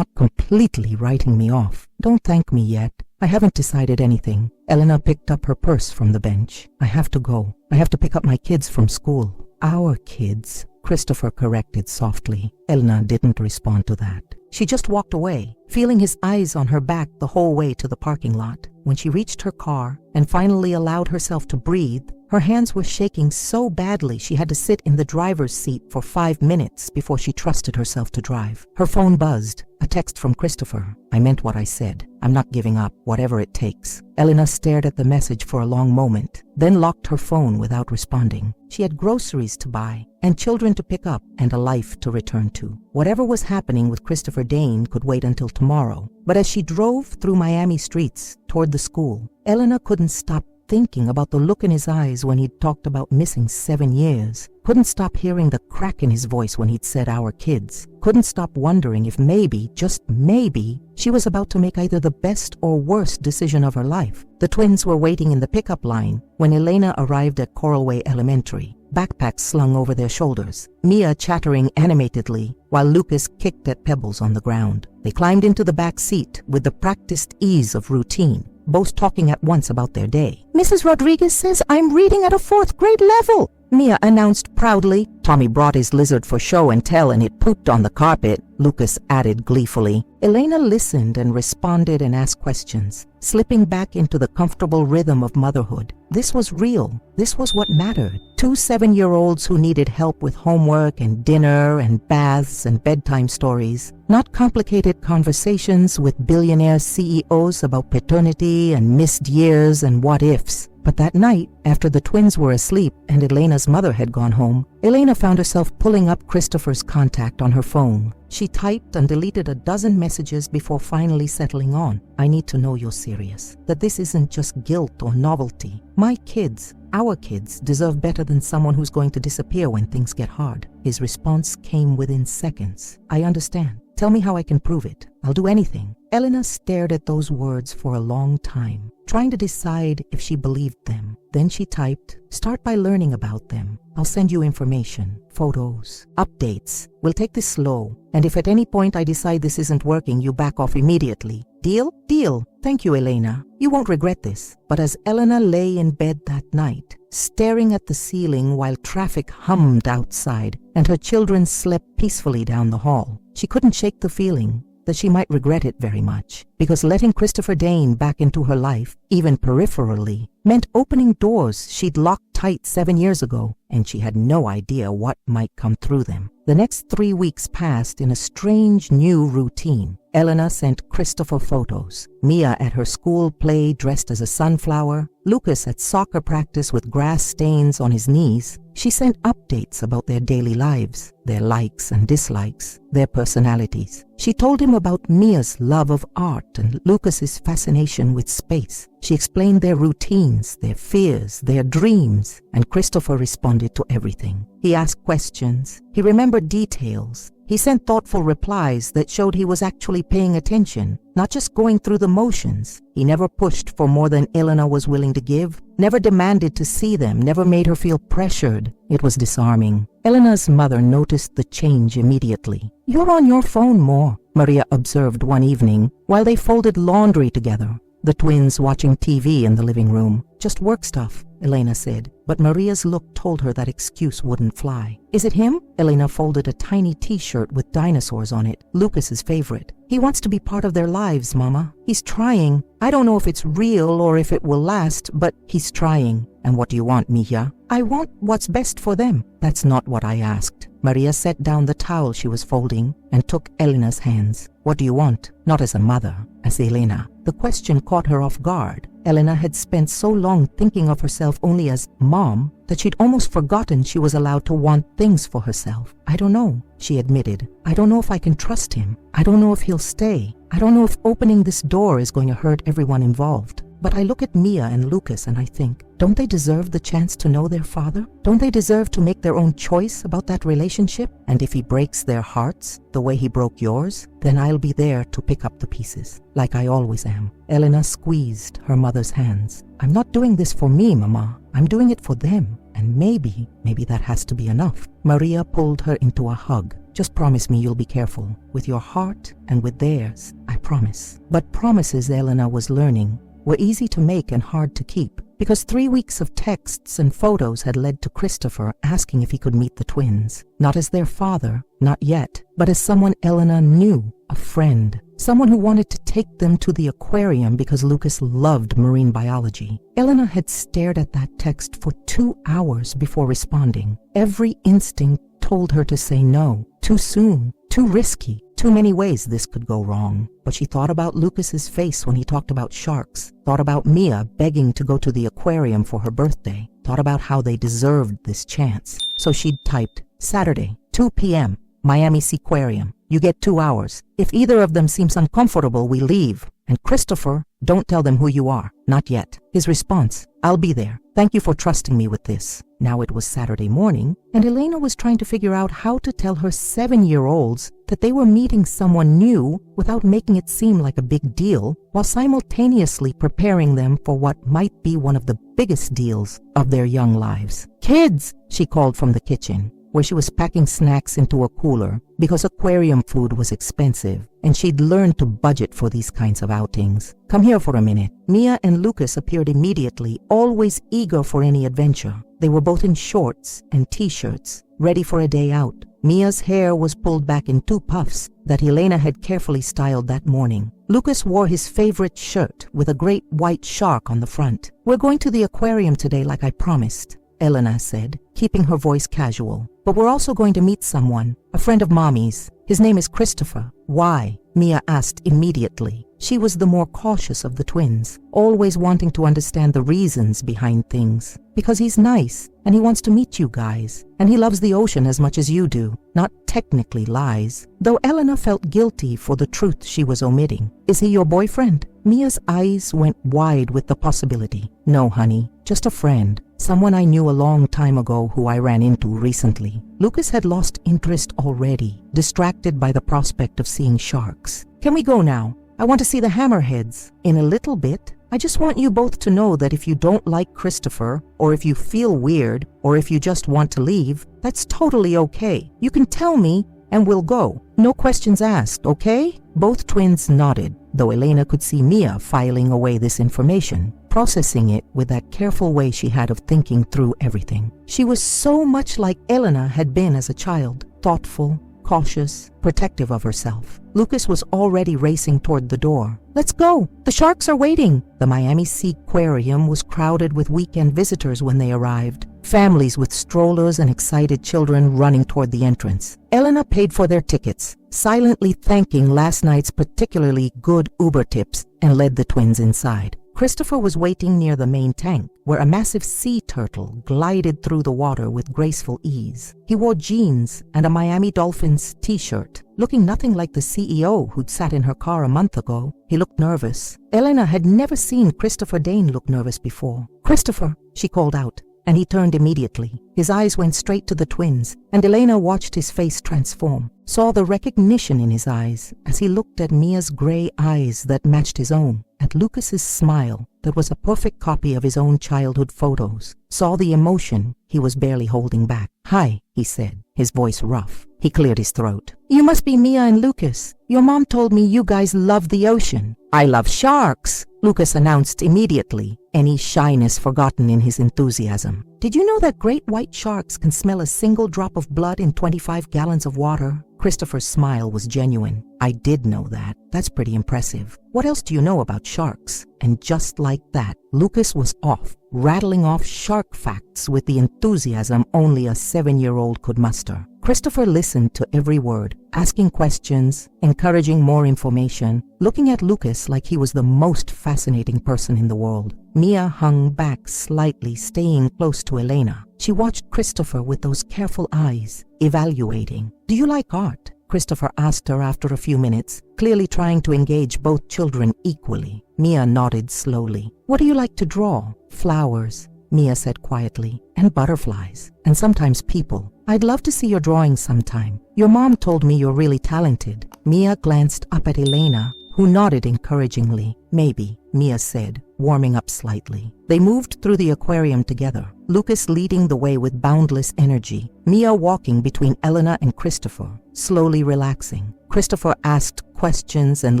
completely writing me off. Don't thank me yet. I haven't decided anything. Elena picked up her purse from the bench. I have to go. I have to pick up my kids from school. Our kids, Christopher corrected softly. Elena didn't respond to that. She just walked away, feeling his eyes on her back the whole way to the parking lot. When she reached her car and finally allowed herself to breathe, her hands were shaking so badly she had to sit in the driver's seat for 5 minutes before she trusted herself to drive. Her phone buzzed. A text from Christopher. I meant what I said. I'm not giving up, whatever it takes. Elena stared at the message for a long moment, then locked her phone without responding. She had groceries to buy, and children to pick up, and a life to return to. Whatever was happening with Christopher Dane could wait until tomorrow. But as she drove through Miami streets toward the school, Elena couldn't stop thinking about the look in his eyes when he'd talked about missing 7 years. Couldn't stop hearing the crack in his voice when he'd said our kids. Couldn't stop wondering if maybe, just maybe, she was about to make either the best or worst decision of her life. The twins were waiting in the pickup line when Elena arrived at Coralway Elementary, backpacks slung over their shoulders, Mia chattering animatedly while Lucas kicked at pebbles on the ground. They climbed into the back seat with the practiced ease of routine, both talking at once about their day. Mrs. Rodriguez says I'm reading at a 4th grade level, Mia announced proudly. Tommy brought his lizard for show and tell and it pooped on the carpet, Lucas added gleefully. Elena listened and responded and asked questions, slipping back into the comfortable rhythm of motherhood. This was real. This was what mattered. 2 7-year-olds who needed help with homework and dinner and baths and bedtime stories. Not complicated conversations with billionaire CEOs about paternity and missed years and what ifs. But that night, after the twins were asleep and Elena's mother had gone home, Elena found herself pulling up Christopher's contact on her phone. She typed and deleted a dozen messages before finally settling on. I need to know you're serious, that this isn't just guilt or novelty. My kids, our kids, deserve better than someone who's going to disappear when things get hard. His response came within seconds. I understand. Tell me how I can prove it. I'll do anything. Elena stared at those words for a long time, trying to decide if she believed them. Then she typed, "Start by learning about them. I'll send you information, photos, updates. We'll take this slow, and if at any point I decide this isn't working, you back off immediately. Deal? Deal. Thank you, Elena. You won't regret this." But as Elena lay in bed that night, staring at the ceiling while traffic hummed outside and her children slept peacefully down the hall, she couldn't shake the feeling that she might regret it very much, because letting Christopher Dane back into her life, even peripherally, meant opening doors she'd locked tight 7 years ago, and she had no idea what might come through them. The next 3 weeks passed in a strange new routine. Elena sent Christopher photos, Mia at her school play dressed as a sunflower, Lucas at soccer practice with grass stains on his knees. She sent updates about their daily lives, their likes and dislikes, their personalities. She told him about Mia's love of art and Lucas's fascination with space. She explained their routines, their fears, their dreams, and Christopher responded to everything. He asked questions. He remembered details. He sent thoughtful replies that showed he was actually paying attention, not just going through the motions. He never pushed for more than Elena was willing to give, never demanded to see them, never made her feel pressured. It was disarming. Elena's mother noticed the change immediately. "You're on your phone more," Maria observed one evening while they folded laundry together, the twins watching TV in the living room. "Just work stuff," Elena said, but Maria's look told her that excuse wouldn't fly. "Is it him?" Elena folded a tiny t-shirt with dinosaurs on it, Lucas's favorite. "He wants to be part of their lives, Mama. He's trying. I don't know if it's real or if it will last, but he's trying." "And what do you want, Mija?" "I want what's best for them." "That's not what I asked." Maria set down the towel she was folding and took Elena's hands. "What do you want?" Not as a mother, as Elena. The question caught her off guard. Elena had spent so long thinking of herself only as mom that she'd almost forgotten she was allowed to want things for herself. "I don't know," she admitted. "I don't know if I can trust him. I don't know if he'll stay. I don't know if opening this door is going to hurt everyone involved. But I look at Mia and Lucas and I think, don't they deserve the chance to know their father? Don't they deserve to make their own choice about that relationship? And if he breaks their hearts the way he broke yours, then I'll be there to pick up the pieces, like I always am." Elena squeezed her mother's hands. "I'm not doing this for me, Mama. I'm doing it for them. And maybe that has to be enough." Maria pulled her into a hug. "Just promise me you'll be careful, with your heart and with theirs. I promise." But promises, Elena was learning, were easy to make and hard to keep, because 3 weeks of texts and photos had led to Christopher asking if he could meet the twins, not as their father, not yet, but as someone Elena knew, a friend, someone who wanted to take them to the aquarium because Lucas loved marine biology. Elena had stared at that text for 2 hours before responding. Every instinct told her to say no. Too soon, too risky, too many ways this could go wrong. But she thought about Lucas's face when he talked about sharks, thought about Mia begging to go to the aquarium for her birthday, thought about how they deserved this chance. So she'd typed, "Saturday, 2 p.m., Miami Seaquarium. You get 2 hours. If either of them seems uncomfortable, we leave. And Christopher, don't tell them who you are. Not yet." His response, "I'll be there. Thank you for trusting me with this." Now it was Saturday morning, and Elena was trying to figure out how to tell her 7-year-olds that they were meeting someone new without making it seem like a big deal, while simultaneously preparing them for what might be one of the biggest deals of their young lives. "Kids," she called from the kitchen, where she was packing snacks into a cooler because aquarium food was expensive, and she'd learned to budget for these kinds of outings. "Come here for a minute." Mia and Lucas appeared immediately, always eager for any adventure. They were both in shorts and t-shirts, ready for a day out. Mia's hair was pulled back in 2 puffs that Elena had carefully styled that morning. Lucas wore his favorite shirt with a great white shark on the front. "We're going to the aquarium today like I promised," Elena said, keeping her voice casual. "But we're also going to meet someone, a friend of Mommy's. His name is Christopher." "Why?" Mia asked immediately. She was the more cautious of the twins, always wanting to understand the reasons behind things. "Because he's nice, and he wants to meet you guys, and he loves the ocean as much as you do." Not technically lies, though Elena felt guilty for the truth she was omitting. "Is he your boyfriend?" Mia's eyes went wide with the possibility. "No, honey, just a friend. Someone I knew a long time ago who I ran into recently." Lucas had lost interest already, distracted by the prospect of seeing sharks. "Can we go now?" I want to see the hammerheads. In a little bit. I just want you both to know that if you don't like Christopher, or if you feel weird, or if you just want to leave, that's totally okay. You can tell me and we'll go. No questions asked, okay? Both twins nodded, though Elena could see Mia filing away this information, processing it with that careful way she had of thinking through everything. She was so much like Elena had been as a child, thoughtful, cautious, protective of herself. Lucas was already racing toward the door. Let's go! The sharks are waiting! The Miami Sea Aquarium was crowded with weekend visitors when they arrived, families with strollers and excited children running toward the entrance. Elena paid for their tickets, silently thanking last night's particularly good Uber tips, and led the twins inside. Christopher was waiting near the main tank, where a massive sea turtle glided through the water with graceful ease. He wore jeans and a Miami Dolphins t-shirt, looking nothing like the CEO who'd sat in her car a month ago. He looked nervous. Elena had never seen Christopher Dane look nervous before. "Christopher," she called out, and he turned immediately. His eyes went straight to the twins, and Elena watched his face transform, saw the recognition in his eyes as he looked at Mia's gray eyes that matched his own, at Lucas's smile that was a perfect copy of his own childhood photos, saw the emotion he was barely holding back. "Hi," he said, his voice rough. He cleared his throat. "You must be Mia and Lucas. Your mom told me you guys love the ocean." "I love sharks," Lucas announced immediately, any shyness forgotten in his enthusiasm. "Did you know that great white sharks can smell a single drop of blood in 25 gallons of water?" Christopher's smile was genuine. "I did know that. That's pretty impressive. What else do you know about sharks?" And just like that, Lucas was off, rattling off shark facts with the enthusiasm only a 7-year-old could muster. Christopher listened to every word, asking questions, encouraging more information, looking at Lucas like he was the most fascinating person in the world. Mia hung back slightly, staying close to Elena. She watched Christopher with those careful eyes, evaluating. "Do you like art?" Christopher asked her after a few minutes, clearly trying to engage both children equally. Mia nodded slowly. "What do you like to draw?" "Flowers," Mia said quietly, "and butterflies, and sometimes people. I'd love to see your drawings sometime. Your mom told me you're really talented." Mia glanced up at Elena, who nodded encouragingly. "Maybe," Mia said, warming up slightly. They moved through the aquarium together, Lucas leading the way with boundless energy, Mia walking between Elena and Christopher, slowly relaxing. Christopher asked questions and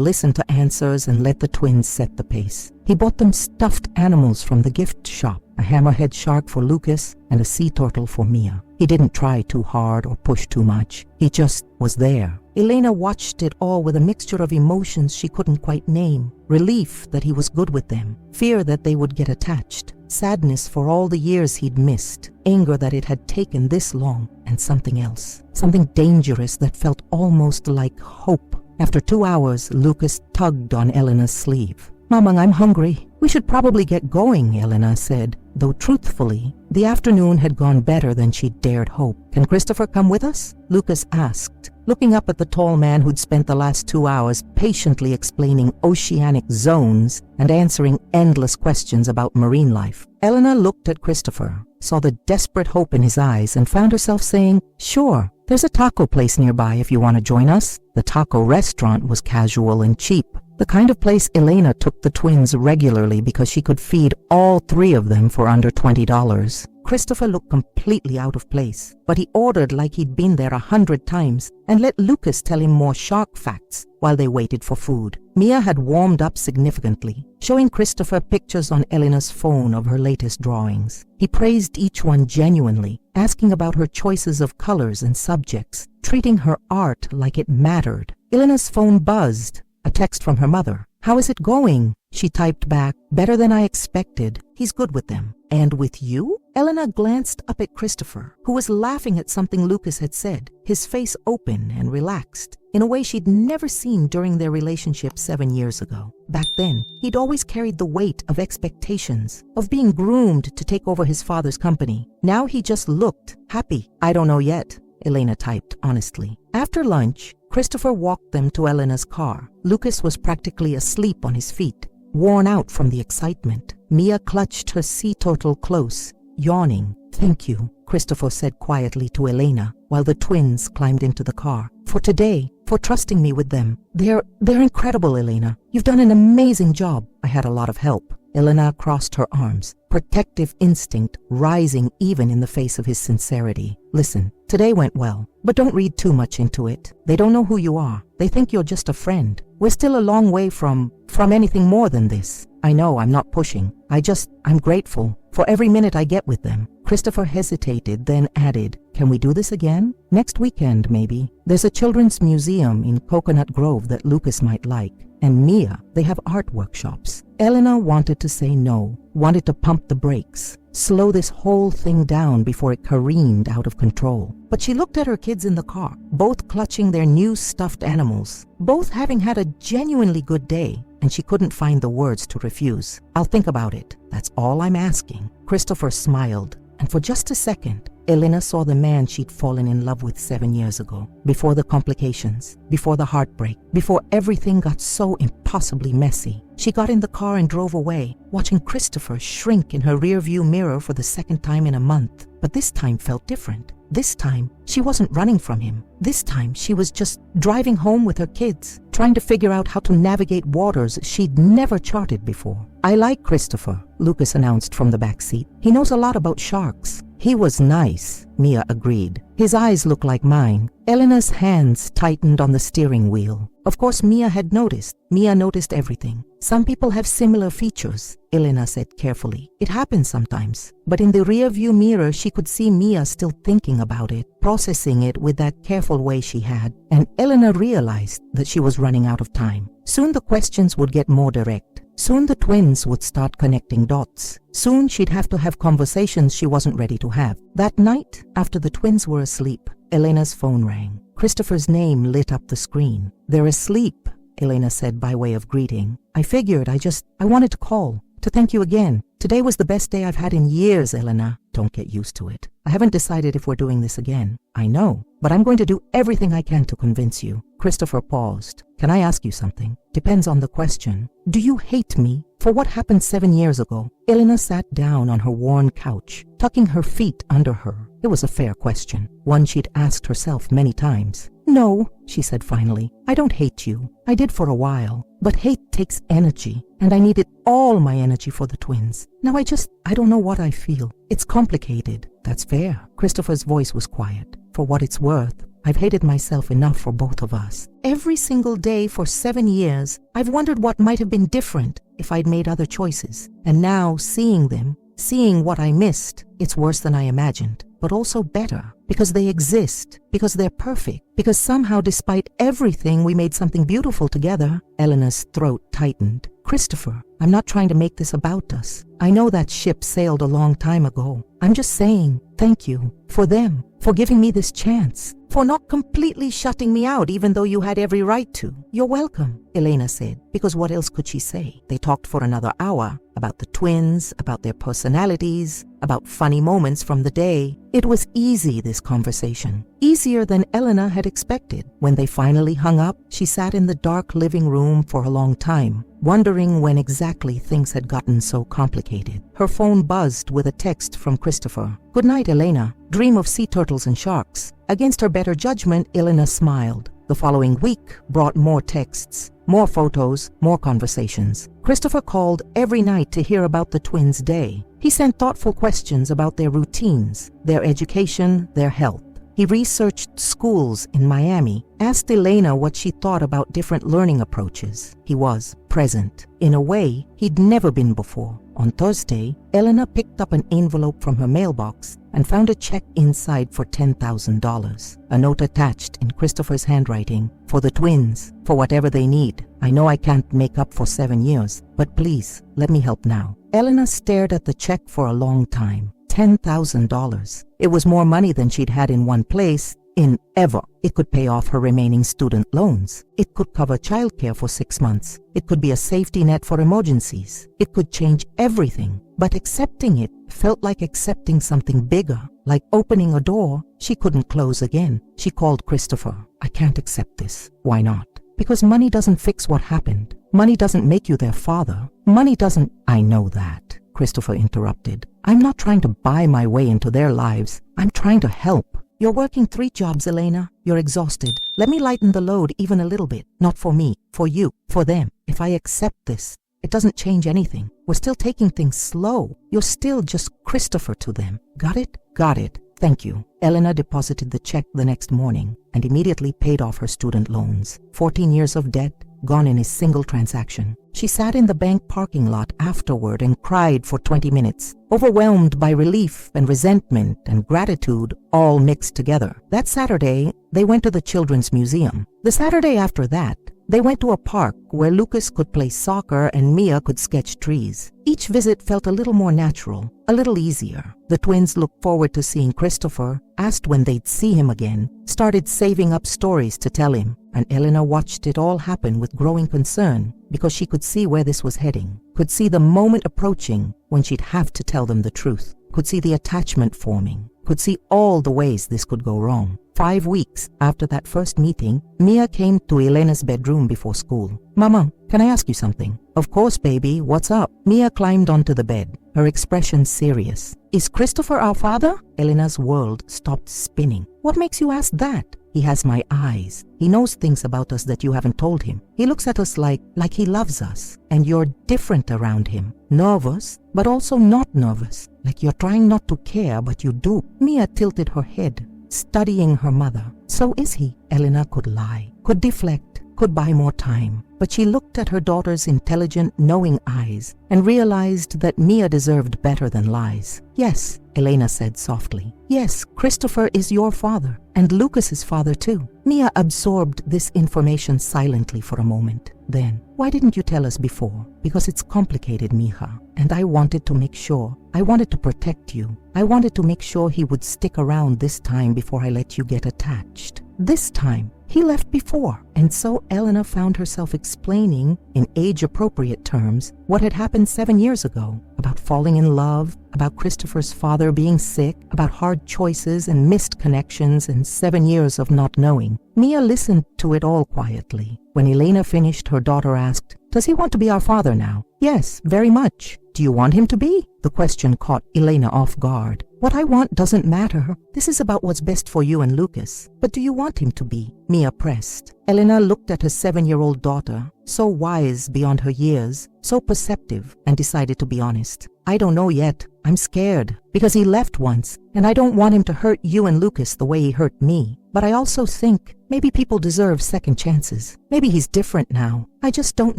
listened to answers and let the twins set the pace. He bought them stuffed animals from the gift shop, a hammerhead shark for Lucas and a sea turtle for Mia. He didn't try too hard or push too much. He just was there. Elena watched it all with a mixture of emotions she couldn't quite name. Relief that he was good with them, fear that they would get attached, sadness for all the years he'd missed, anger that it had taken this long, and something else, something dangerous that felt almost like hope. After 2 hours, Lucas tugged on Elena's sleeve. "Mama, I'm hungry. We should probably get going," Elena said, though truthfully, the afternoon had gone better than she'd dared hope. "Can Christopher come with us?" Lucas asked, looking up at the tall man who'd spent the last 2 hours patiently explaining oceanic zones and answering endless questions about marine life. Elena looked at Christopher, saw the desperate hope in his eyes, and found herself saying, "Sure, there's a taco place nearby if you want to join us." The taco restaurant was casual and cheap, the kind of place Elena took the twins regularly because she could feed all 3 of them for under $20. Christopher looked completely out of place, but he ordered like he'd been there 100 times and let Lucas tell him more shark facts while they waited for food. Mia had warmed up significantly, showing Christopher pictures on Elena's phone of her latest drawings. He praised each one genuinely, asking about her choices of colors and subjects, treating her art like it mattered. Elena's phone buzzed. A text from her mother. "How is it going?" She typed back, "Better than I expected. He's good with them." "And with you?" Elena glanced up at Christopher, who was laughing at something Lucas had said, his face open and relaxed, in a way she'd never seen during their relationship 7 years ago. Back then, he'd always carried the weight of expectations, of being groomed to take over his father's company. Now he just looked happy. "I don't know yet," Elena typed honestly. After lunch, Christopher walked them to Elena's car. Lucas was practically asleep on his feet, worn out from the excitement. Mia clutched her sea turtle close, yawning. "Thank you," Christopher said quietly to Elena while the twins climbed into the car. "For today, for trusting me with them. They're incredible, Elena. You've done an amazing job. I had a lot of help. Elena crossed her arms, protective instinct rising even in the face of his sincerity. Listen, today went well, but don't read too much into it. They don't know who you are. They think you're just a friend. We're still a long way from anything more than this. I know I'm not pushing. I'm grateful for every minute I get with them. Christopher hesitated, then added, can we do this again? Next weekend, maybe. There's a children's museum in Coconut Grove that Lucas might like. And Mia, they have art workshops. Elena wanted to say no, wanted to pump the brakes, slow this whole thing down before it careened out of control. But she looked at her kids in the car, both clutching their new stuffed animals, both having had a genuinely good day, and she couldn't find the words to refuse. I'll think about it. That's all I'm asking. Christopher smiled, and for just a second, Elena saw the man she'd fallen in love with 7 years ago, before the complications, before the heartbreak, before everything got so impossibly messy. She got in the car and drove away, watching Christopher shrink in her rearview mirror for the second time in a month. But this time felt different. This time, she wasn't running from him. This time, she was just driving home with her kids, trying to figure out how to navigate waters she'd never charted before. I like Christopher, Lucas announced from the back seat. He knows a lot about sharks. He was nice, Mia agreed. His eyes looked like mine. Elena's hands tightened on the steering wheel. Of course, Mia had noticed. Mia noticed everything. Some people have similar features, Elena said carefully. It happens sometimes. But in the rearview mirror, she could see Mia still thinking about it, processing it with that careful way she had. And Elena realized that she was running out of time. Soon the questions would get more direct. Soon the twins would start connecting dots. Soon she'd have to have conversations she wasn't ready to have. That night, after the twins were asleep, Elena's phone rang. Christopher's name lit up the screen. They're asleep, Elena said by way of greeting. I figured I wanted to call, to thank you again. Today was the best day I've had in years, Elena. Don't get used to it. I haven't decided if we're doing this again. I know, but I'm going to do everything I can to convince you. Christopher paused. Can I ask you something? Depends on the question. Do you hate me for what happened 7 years ago? Elena sat down on her worn couch, tucking her feet under her. It was a fair question, one she'd asked herself many times. No, she said finally. I don't hate you. I did for a while. But hate takes energy, and I needed all my energy for the twins. Now I don't know what I feel. It's complicated. That's fair. Christopher's voice was quiet. For what it's worth, I've hated myself enough for both of us. Every single day for 7 years, I've wondered what might have been different if I'd made other choices. And now, seeing them, seeing what I missed, it's worse than I imagined, but also better, because they exist, because they're perfect, because somehow, despite everything, we made something beautiful together. Elena's throat tightened. Christopher, I'm not trying to make this about us. I know that ship sailed a long time ago. I'm just saying thank you for them, for giving me this chance, for not completely shutting me out even though you had every right to. You're welcome, Elena said, because what else could she say? They talked for another hour about the twins, about their personalities, about funny moments from the day. It was easy, this conversation. Easier than Elena had expected. When they finally hung up, she sat in the dark living room for a long time, wondering when exactly things had gotten so complicated. Her phone buzzed with a text from Christopher. Good night, Elena. Dream of sea turtles and sharks. Against her better judgment, Elena smiled. The following week brought more texts, more photos, more conversations. Christopher called every night to hear about the twins' day. He sent thoughtful questions about their routines, their education, their health. He researched schools in Miami, asked Elena what she thought about different learning approaches. He was present in a way he'd never been before. On Thursday, Elena picked up an envelope from her mailbox and found a check inside for $10,000. A note attached in Christopher's handwriting, for the twins, for whatever they need. I know I can't make up for 7 years, but please, let me help now. Elena stared at the check for a long time. $10,000. It was more money than she'd had in one place in ever. It could pay off her remaining student loans. It could cover childcare for 6 months. It could be a safety net for emergencies. It could change everything. But accepting it felt like accepting something bigger, like opening a door she couldn't close again. She called Christopher. I can't accept this. Why not? Because money doesn't fix what happened. Money doesn't make you their father. Money doesn't... I know that, Christopher interrupted. I'm not trying to buy my way into their lives. I'm trying to help. You're working 3 jobs, Elena. You're exhausted. Let me lighten the load even a little bit. Not for me, for you, for them. If I accept this, it doesn't change anything. We're still taking things slow. You're still just Christopher to them. Got it? Got it. Thank you. Elena deposited the check the next morning and immediately paid off her student loans. 14 years of debt gone in a single transaction. She sat in the bank parking lot afterward and cried for 20 minutes, overwhelmed by relief and resentment and gratitude all mixed together. That Saturday, they went to the Children's Museum. The Saturday after that, they went to a park where Lucas could play soccer and Mia could sketch trees. Each visit felt a little more natural, a little easier. The twins looked forward to seeing Christopher, asked when they'd see him again, started saving up stories to tell him, and Elena watched it all happen with growing concern because she could see where this was heading, could see the moment approaching when she'd have to tell them the truth, could see the attachment forming, could see all the ways this could go wrong. 5 weeks after that first meeting, Mia came to Elena's bedroom before school. Mama, can I ask you something? Of course, baby. What's up? Mia climbed onto the bed, her expression serious. Is Christopher our father? Elena's world stopped spinning. What makes you ask that? He has my eyes. He knows things about us that you haven't told him. He looks at us like he loves us. And you're different around him. Nervous, but also not nervous. Like you're trying not to care, but you do. Mia tilted her head, studying her mother. So is he. Elena could lie, could deflect, could buy more time. But she looked at her daughter's intelligent, knowing eyes and realized that Mia deserved better than lies. Yes, Elena said softly. Yes, Christopher is your father, and Lucas's father too. Mia absorbed this information silently for a moment. Then, why didn't you tell us before? Because it's complicated, Mija, and I wanted to make sure. I wanted to protect you. I wanted to make sure he would stick around this time before I let you get attached. This time, he left before. And so Elena found herself explaining, in age-appropriate terms, what had happened 7 years ago, about falling in love, about Christopher's father being sick, about hard choices and missed connections and 7 years of not knowing. Mia listened to it all quietly. When Elena finished, her daughter asked, "Does he want to be our father now?" "Yes, very much." "Do you want him to be?" The question caught Elena off guard. "What I want doesn't matter. This is about what's best for you and Lucas. But do you want him to be?" Mia pressed. Elena looked at her 7-year-old daughter, so wise beyond her years, so perceptive, and decided to be honest. "I don't know yet. I'm scared, because he left once, and I don't want him to hurt you and Lucas the way he hurt me. But I also think maybe people deserve second chances. Maybe he's different now. I just don't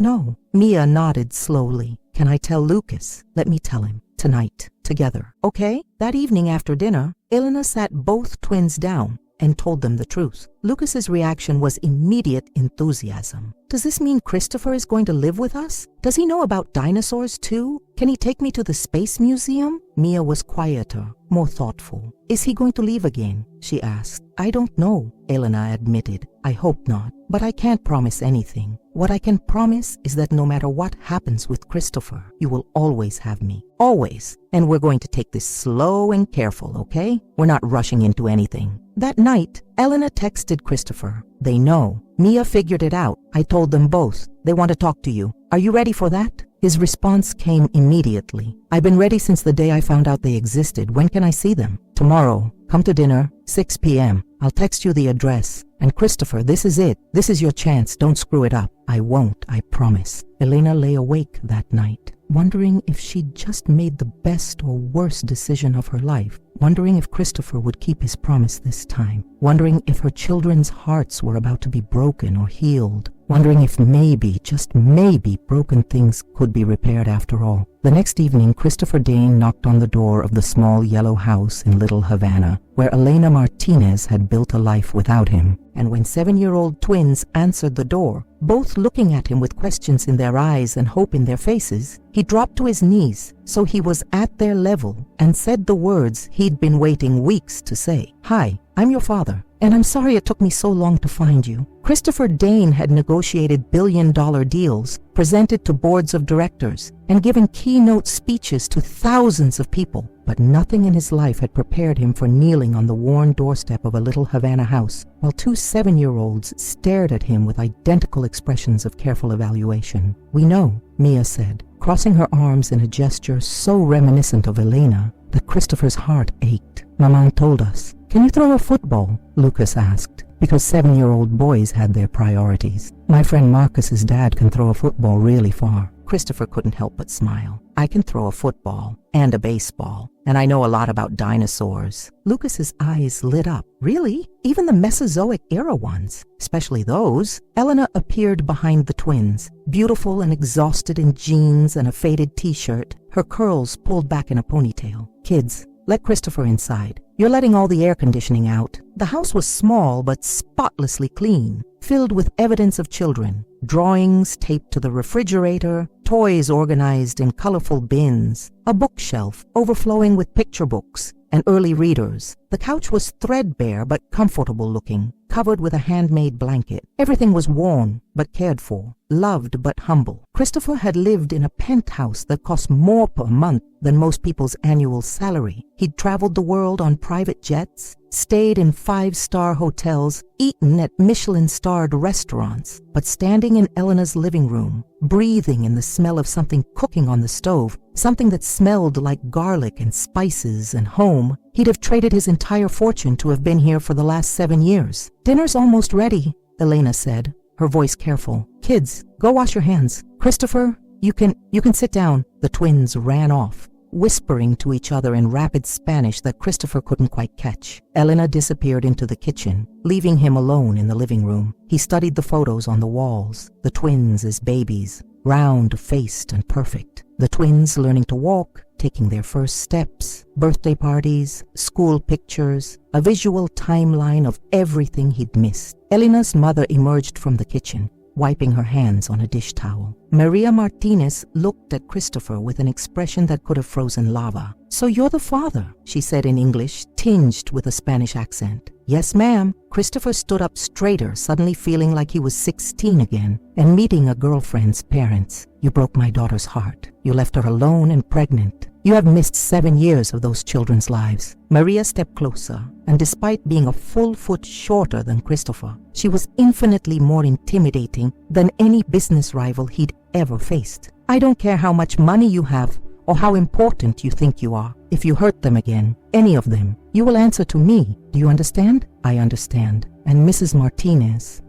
know." Mia nodded slowly. "Can I tell Lucas?" "Let me tell him. Tonight, together. Okay?" That evening after dinner, Elena sat both twins down and told them the truth. Lucas's reaction was immediate enthusiasm. "Does this mean Christopher is going to live with us? Does he know about dinosaurs too? Can he take me to the Space Museum?" Mia was quieter, more thoughtful. "Is he going to leave again?" she asked. "I don't know," Elena admitted. "I hope not, but I can't promise anything. What I can promise is that no matter what happens with Christopher, you will always have me. Always. And we're going to take this slow and careful, okay? We're not rushing into anything." That night, Elena texted Christopher. "They know. Mia figured it out. I told them both. They want to talk to you. Are you ready for that?" His response came immediately. "I've been ready since the day I found out they existed. When can I see them?" "Tomorrow. Come to dinner, 6 p.m. I'll text you the address. And Christopher, this is it. This is your chance. Don't screw it up." "I won't, I promise." Elena lay awake that night, wondering if she'd just made the best or worst decision of her life, wondering if Christopher would keep his promise this time, wondering if her children's hearts were about to be broken or healed, wondering if maybe, just maybe, broken things could be repaired after all. The next evening, Christopher Dane knocked on the door of the small yellow house in Little Havana, where Elena Martinez had built a life without him. And when 7-year-old twins answered the door, both looking at him with questions in their eyes and hope in their faces, he dropped to his knees so he was at their level and said the words he'd been waiting weeks to say. "Hi, I'm your father, and I'm sorry it took me so long to find you." Christopher Dane had negotiated billion-dollar deals, presented to boards of directors, and given keynote speeches to thousands of people, but nothing in his life had prepared him for kneeling on the worn doorstep of a Little Havana house, while 2 7-year-olds stared at him with identical expressions of careful evaluation. "We know," Mia said, crossing her arms in a gesture so reminiscent of Elena that Christopher's heart ached. "Maman told us. "Can you throw a football?" Lucas asked, because 7-year-old boys had their priorities. "My friend Marcus's dad can throw a football really far." Christopher couldn't help but smile. "I can throw a football and a baseball, and I know a lot about dinosaurs." Lucas's eyes lit up. "Really? Even the Mesozoic era ones? Especially those?" Elena appeared behind the twins, beautiful and exhausted in jeans and a faded t-shirt, her curls pulled back in a ponytail. "Kids, let Christopher inside. You're letting all the air conditioning out." The house was small but spotlessly clean, filled with evidence of children. Drawings taped to the refrigerator, toys organized in colorful bins, a bookshelf overflowing with picture books and early readers. The couch was threadbare but comfortable looking, covered with a handmade blanket. Everything was worn but cared for, loved but humble. Christopher had lived in a penthouse that cost more per month than most people's annual salary. He'd traveled the world on private jets, stayed in 5-star hotels, eaten at Michelin-starred restaurants. But standing in Elena's living room, breathing in the smell of something cooking on the stove, something that smelled like garlic and spices and home, he'd have traded his entire fortune to have been here for the last 7 years. "Dinner's almost ready," Elena said, her voice careful. "Kids, go wash your hands. Christopher, you can sit down." The twins ran off, whispering to each other in rapid Spanish that Christopher couldn't quite catch. Elena disappeared into the kitchen, leaving him alone in the living room. He studied the photos on the walls, the twins as babies, round-faced and perfect. The twins learning to walk, taking their first steps, birthday parties, school pictures, a visual timeline of everything he'd missed. Elena's mother emerged from the kitchen, wiping her hands on a dish towel. Maria Martinez looked at Christopher with an expression that could have frozen lava. "So you're the father," she said in English, tinged with a Spanish accent. "Yes, ma'am." Christopher stood up straighter, suddenly feeling like he was 16 again, and meeting a girlfriend's parents. "You broke my daughter's heart. You left her alone and pregnant. You have missed 7 years of those children's lives." Maria stepped closer, and despite being a full foot shorter than Christopher, she was infinitely more intimidating than any business rival he'd ever faced. "I don't care how much money you have or how important you think you are. If you hurt them again, any of them, you will answer to me. Do you understand?" "I understand. And Mrs. Martinez,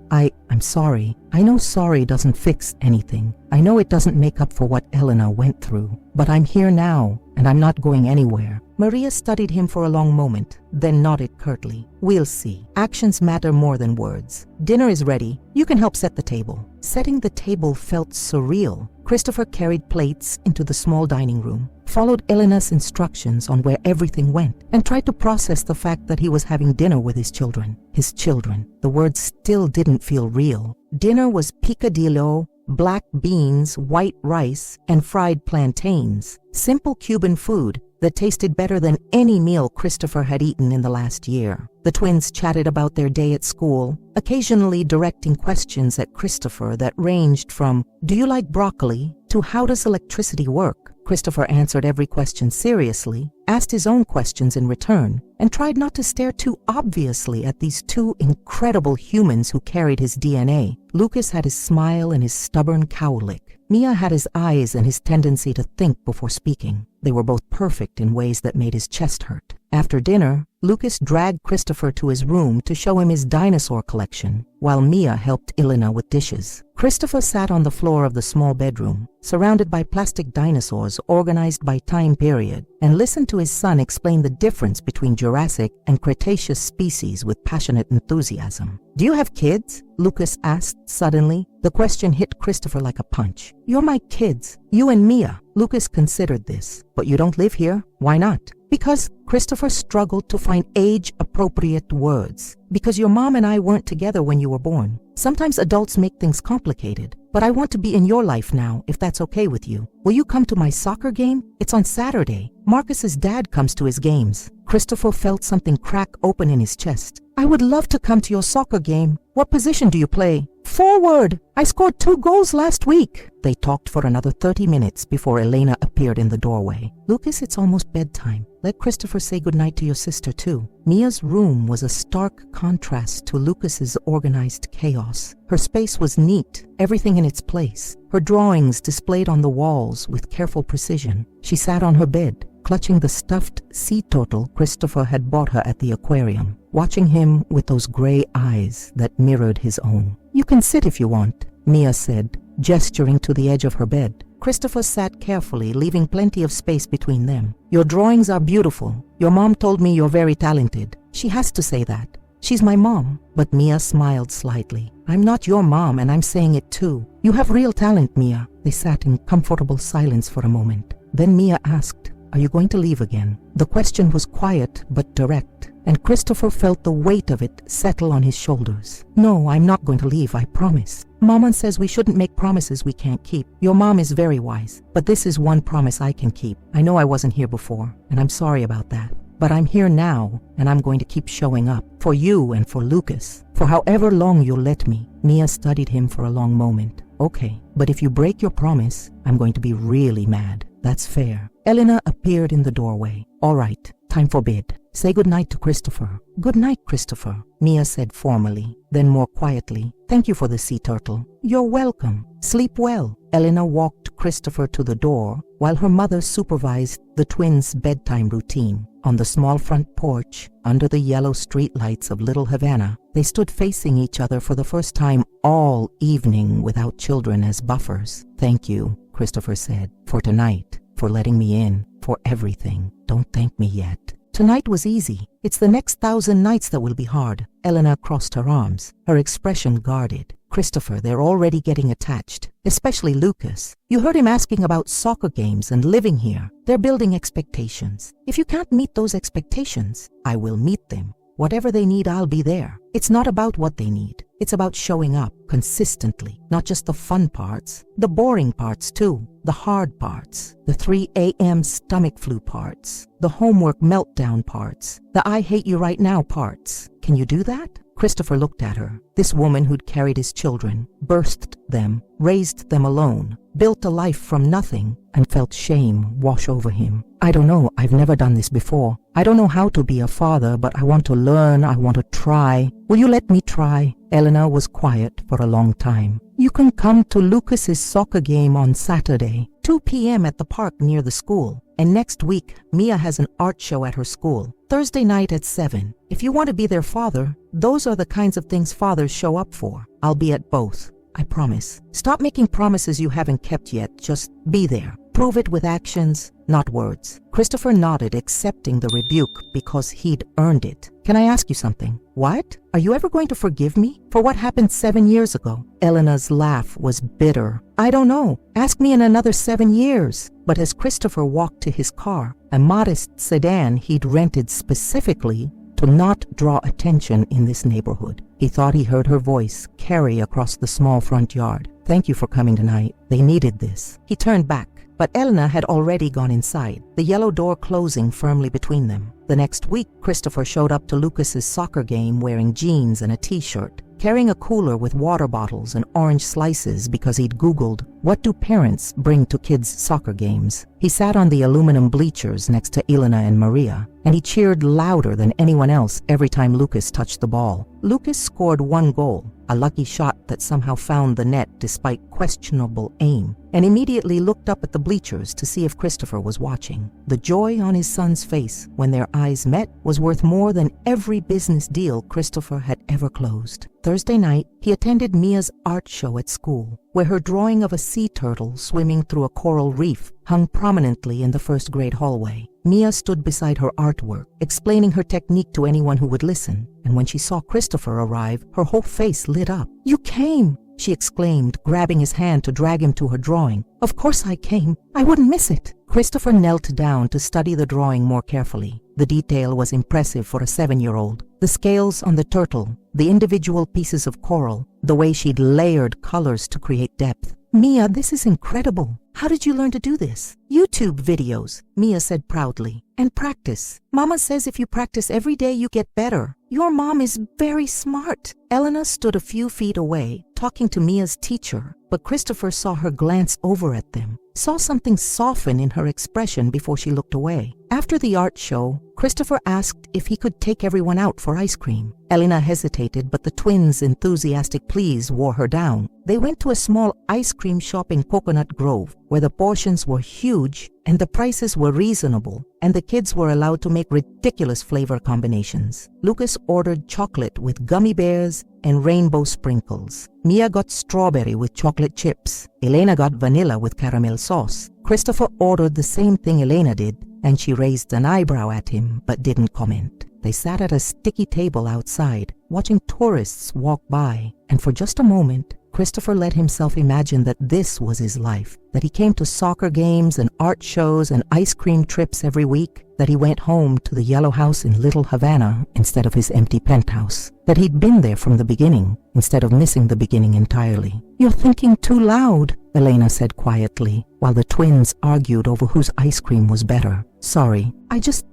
I'm sorry. I know sorry doesn't fix anything. I know it doesn't make up for what Elena went through. But I'm here now, and I'm not going anywhere." Maria studied him for a long moment, then nodded curtly. "We'll see. Actions matter more than words. Dinner is ready. You can help set the table." Setting the table felt surreal. Christopher carried plates into the small dining room, followed Elena's instructions on where everything went, and tried to process the fact that he was having dinner with his children. His children. The words still didn't feel real. Dinner was picadillo, black beans, white rice, and fried plantains. Simple Cuban food that tasted better than any meal Christopher had eaten in the last year. The twins chatted about their day at school, occasionally directing questions at Christopher that ranged from, "Do you like broccoli?" to "How does electricity work?" Christopher answered every question seriously, asked his own questions in return, and tried not to stare too obviously at these two incredible humans who carried his DNA. Lucas had his smile and his stubborn cowlick. Mia had his eyes and his tendency to think before speaking. They were both perfect in ways that made his chest hurt. After dinner, Lucas dragged Christopher to his room to show him his dinosaur collection, while Mia helped Elena with dishes. Christopher sat on the floor of the small bedroom, surrounded by plastic dinosaurs organized by time period, and listened to his son explain the difference between Jurassic and Cretaceous species with passionate enthusiasm. "Do you have kids?" Lucas asked suddenly. The question hit Christopher like a punch. "You're my kids, you and Mia." Lucas considered this. "But you don't live here? Why not?" "Because," Christopher struggled to find age-appropriate words, "because your mom and I weren't together when you were born. Sometimes adults make things complicated, but I want to be in your life now, if that's okay with you. Will you come to my soccer game? It's on Saturday. Marcus's dad comes to his games." Christopher felt something crack open in his chest. "I would love to come to your soccer game. What position do you play?" "Forward! I scored 2 goals last week." They talked for another 30 minutes before Elena appeared in the doorway. "Lucas, it's almost bedtime. Let Christopher say goodnight to your sister too." Mia's room was a stark contrast to Lucas's organized chaos. Her space was neat, everything in its place, her drawings displayed on the walls with careful precision. She sat on her bed, clutching the stuffed sea turtle Christopher had bought her at the aquarium, watching him with those gray eyes that mirrored his own. "You can sit if you want," Mia said, gesturing to the edge of her bed. Christopher sat carefully, leaving plenty of space between them. "Your drawings are beautiful. Your mom told me you're very talented. She has to say that. She's my mom." But Mia smiled slightly. "I'm not your mom, and I'm saying it too. You have real talent, Mia." They sat in comfortable silence for a moment. Then Mia asked, "Are you going to leave again?" The question was quiet but direct, and Christopher felt the weight of it settle on his shoulders. "No, I'm not going to leave, I promise. Mama says we shouldn't make promises we can't keep. Your mom is very wise, but this is one promise I can keep. I know I wasn't here before, and I'm sorry about that. But I'm here now, and I'm going to keep showing up. For you and for Lucas. For however long you'll let me." Mia studied him for a long moment. "Okay, but if you break your promise, I'm going to be really mad. That's fair." Elena appeared in the doorway. "All right, time for bed. Say good night to Christopher." "Good night, Christopher," Mia said formally. Then more quietly, "Thank you for the sea turtle." "You're welcome. Sleep well." Elena walked Christopher to the door while her mother supervised the twins' bedtime routine. On the small front porch, under the yellow streetlights of Little Havana, they stood facing each other for the first time all evening without children as buffers. "Thank you," Christopher said, "for tonight, for letting me in, for everything. Don't thank me yet. Tonight was easy. It's the next 1,000 nights that will be hard." Elena crossed her arms, her expression guarded. "Christopher, they're already getting attached, especially Lucas. You heard him asking about soccer games and living here. They're building expectations. If you can't meet those expectations, I will meet them. Whatever they need, I'll be there. It's not about what they need. It's about showing up consistently, not just the fun parts, the boring parts too, the hard parts, the 3 a.m. stomach flu parts, the homework meltdown parts, the I hate you right now parts. Can you do that?" Christopher looked at her. This woman who'd carried his children, birthed them, raised them alone, built a life from nothing, and felt shame wash over him. "I don't know. I've never done this before. I don't know how to be a father, but I want to learn. I want to try. Will you let me try?" Elena was quiet for a long time. "You can come to Lucas's soccer game on Saturday, 2 p.m. at the park near the school. And next week, Mia has an art show at her school, Thursday night at 7. If you want to be their father, those are the kinds of things fathers show up for. I'll be at both. I promise. Stop making promises you haven't kept yet. Just be there. Prove it with actions, not words." Christopher nodded, accepting the rebuke because he'd earned it. "Can I ask you something?" "What? Are you ever going to forgive me for what happened 7 years ago?" Elena's laugh was bitter. "I don't know. Ask me in another 7 years." But as Christopher walked to his car, a modest sedan he'd rented specifically to not draw attention in this neighborhood, he thought he heard her voice carry across the small front yard. "Thank you for coming tonight. They needed this." He turned back, but Elena had already gone inside, the yellow door closing firmly between them. The next week, Christopher showed up to Lucas's soccer game wearing jeans and a t-shirt, carrying a cooler with water bottles and orange slices because he'd Googled, "What do parents bring to kids' soccer games?" He sat on the aluminum bleachers next to Elena and Maria, and he cheered louder than anyone else every time Lucas touched the ball. Lucas scored 1 goal, a lucky shot that somehow found the net despite questionable aim, and immediately looked up at the bleachers to see if Christopher was watching. The joy on his son's face when their eyes met was worth more than every business deal Christopher had ever closed. Thursday night, he attended Mia's art show at school, where her drawing of a sea turtle swimming through a coral reef hung prominently in the first grade hallway. Mia stood beside her artwork, explaining her technique to anyone who would listen, and when she saw Christopher arrive, her whole face lit up. "You came!" she exclaimed, grabbing his hand to drag him to her drawing. "Of course I came. I wouldn't miss it." Christopher knelt down to study the drawing more carefully. The detail was impressive for a 7-year-old. The scales on the turtle, the individual pieces of coral, the way she'd layered colors to create depth. "Mia, this is incredible. How did you learn to do this?" "YouTube videos," Mia said proudly. "And practice. Mama says if you practice every day, you get better. Your mom is very smart." Elena stood a few feet away, talking to Mia's teacher, but Christopher saw her glance over at them, saw something soften in her expression before she looked away. After the art show, Christopher asked if he could take everyone out for ice cream. Elena hesitated, but the twins' enthusiastic pleas wore her down. They went to a small ice cream shop in Coconut Grove, where the portions were huge and the prices were reasonable, and the kids were allowed to make ridiculous flavor combinations. Lucas ordered chocolate with gummy bears and rainbow sprinkles. Mia got strawberry with chocolate chips. Elena got vanilla with caramel sauce. Christopher ordered the same thing Elena did, and she raised an eyebrow at him but didn't comment. They sat at a sticky table outside, watching tourists walk by, and for just a moment, Christopher let himself imagine that this was his life, that he came to soccer games and art shows and ice cream trips every week, that he went home to the yellow house in Little Havana instead of his empty penthouse, that he'd been there from the beginning instead of missing the beginning entirely. "You're thinking too loud," Elena said quietly, while the twins argued over whose ice cream was better. "Sorry,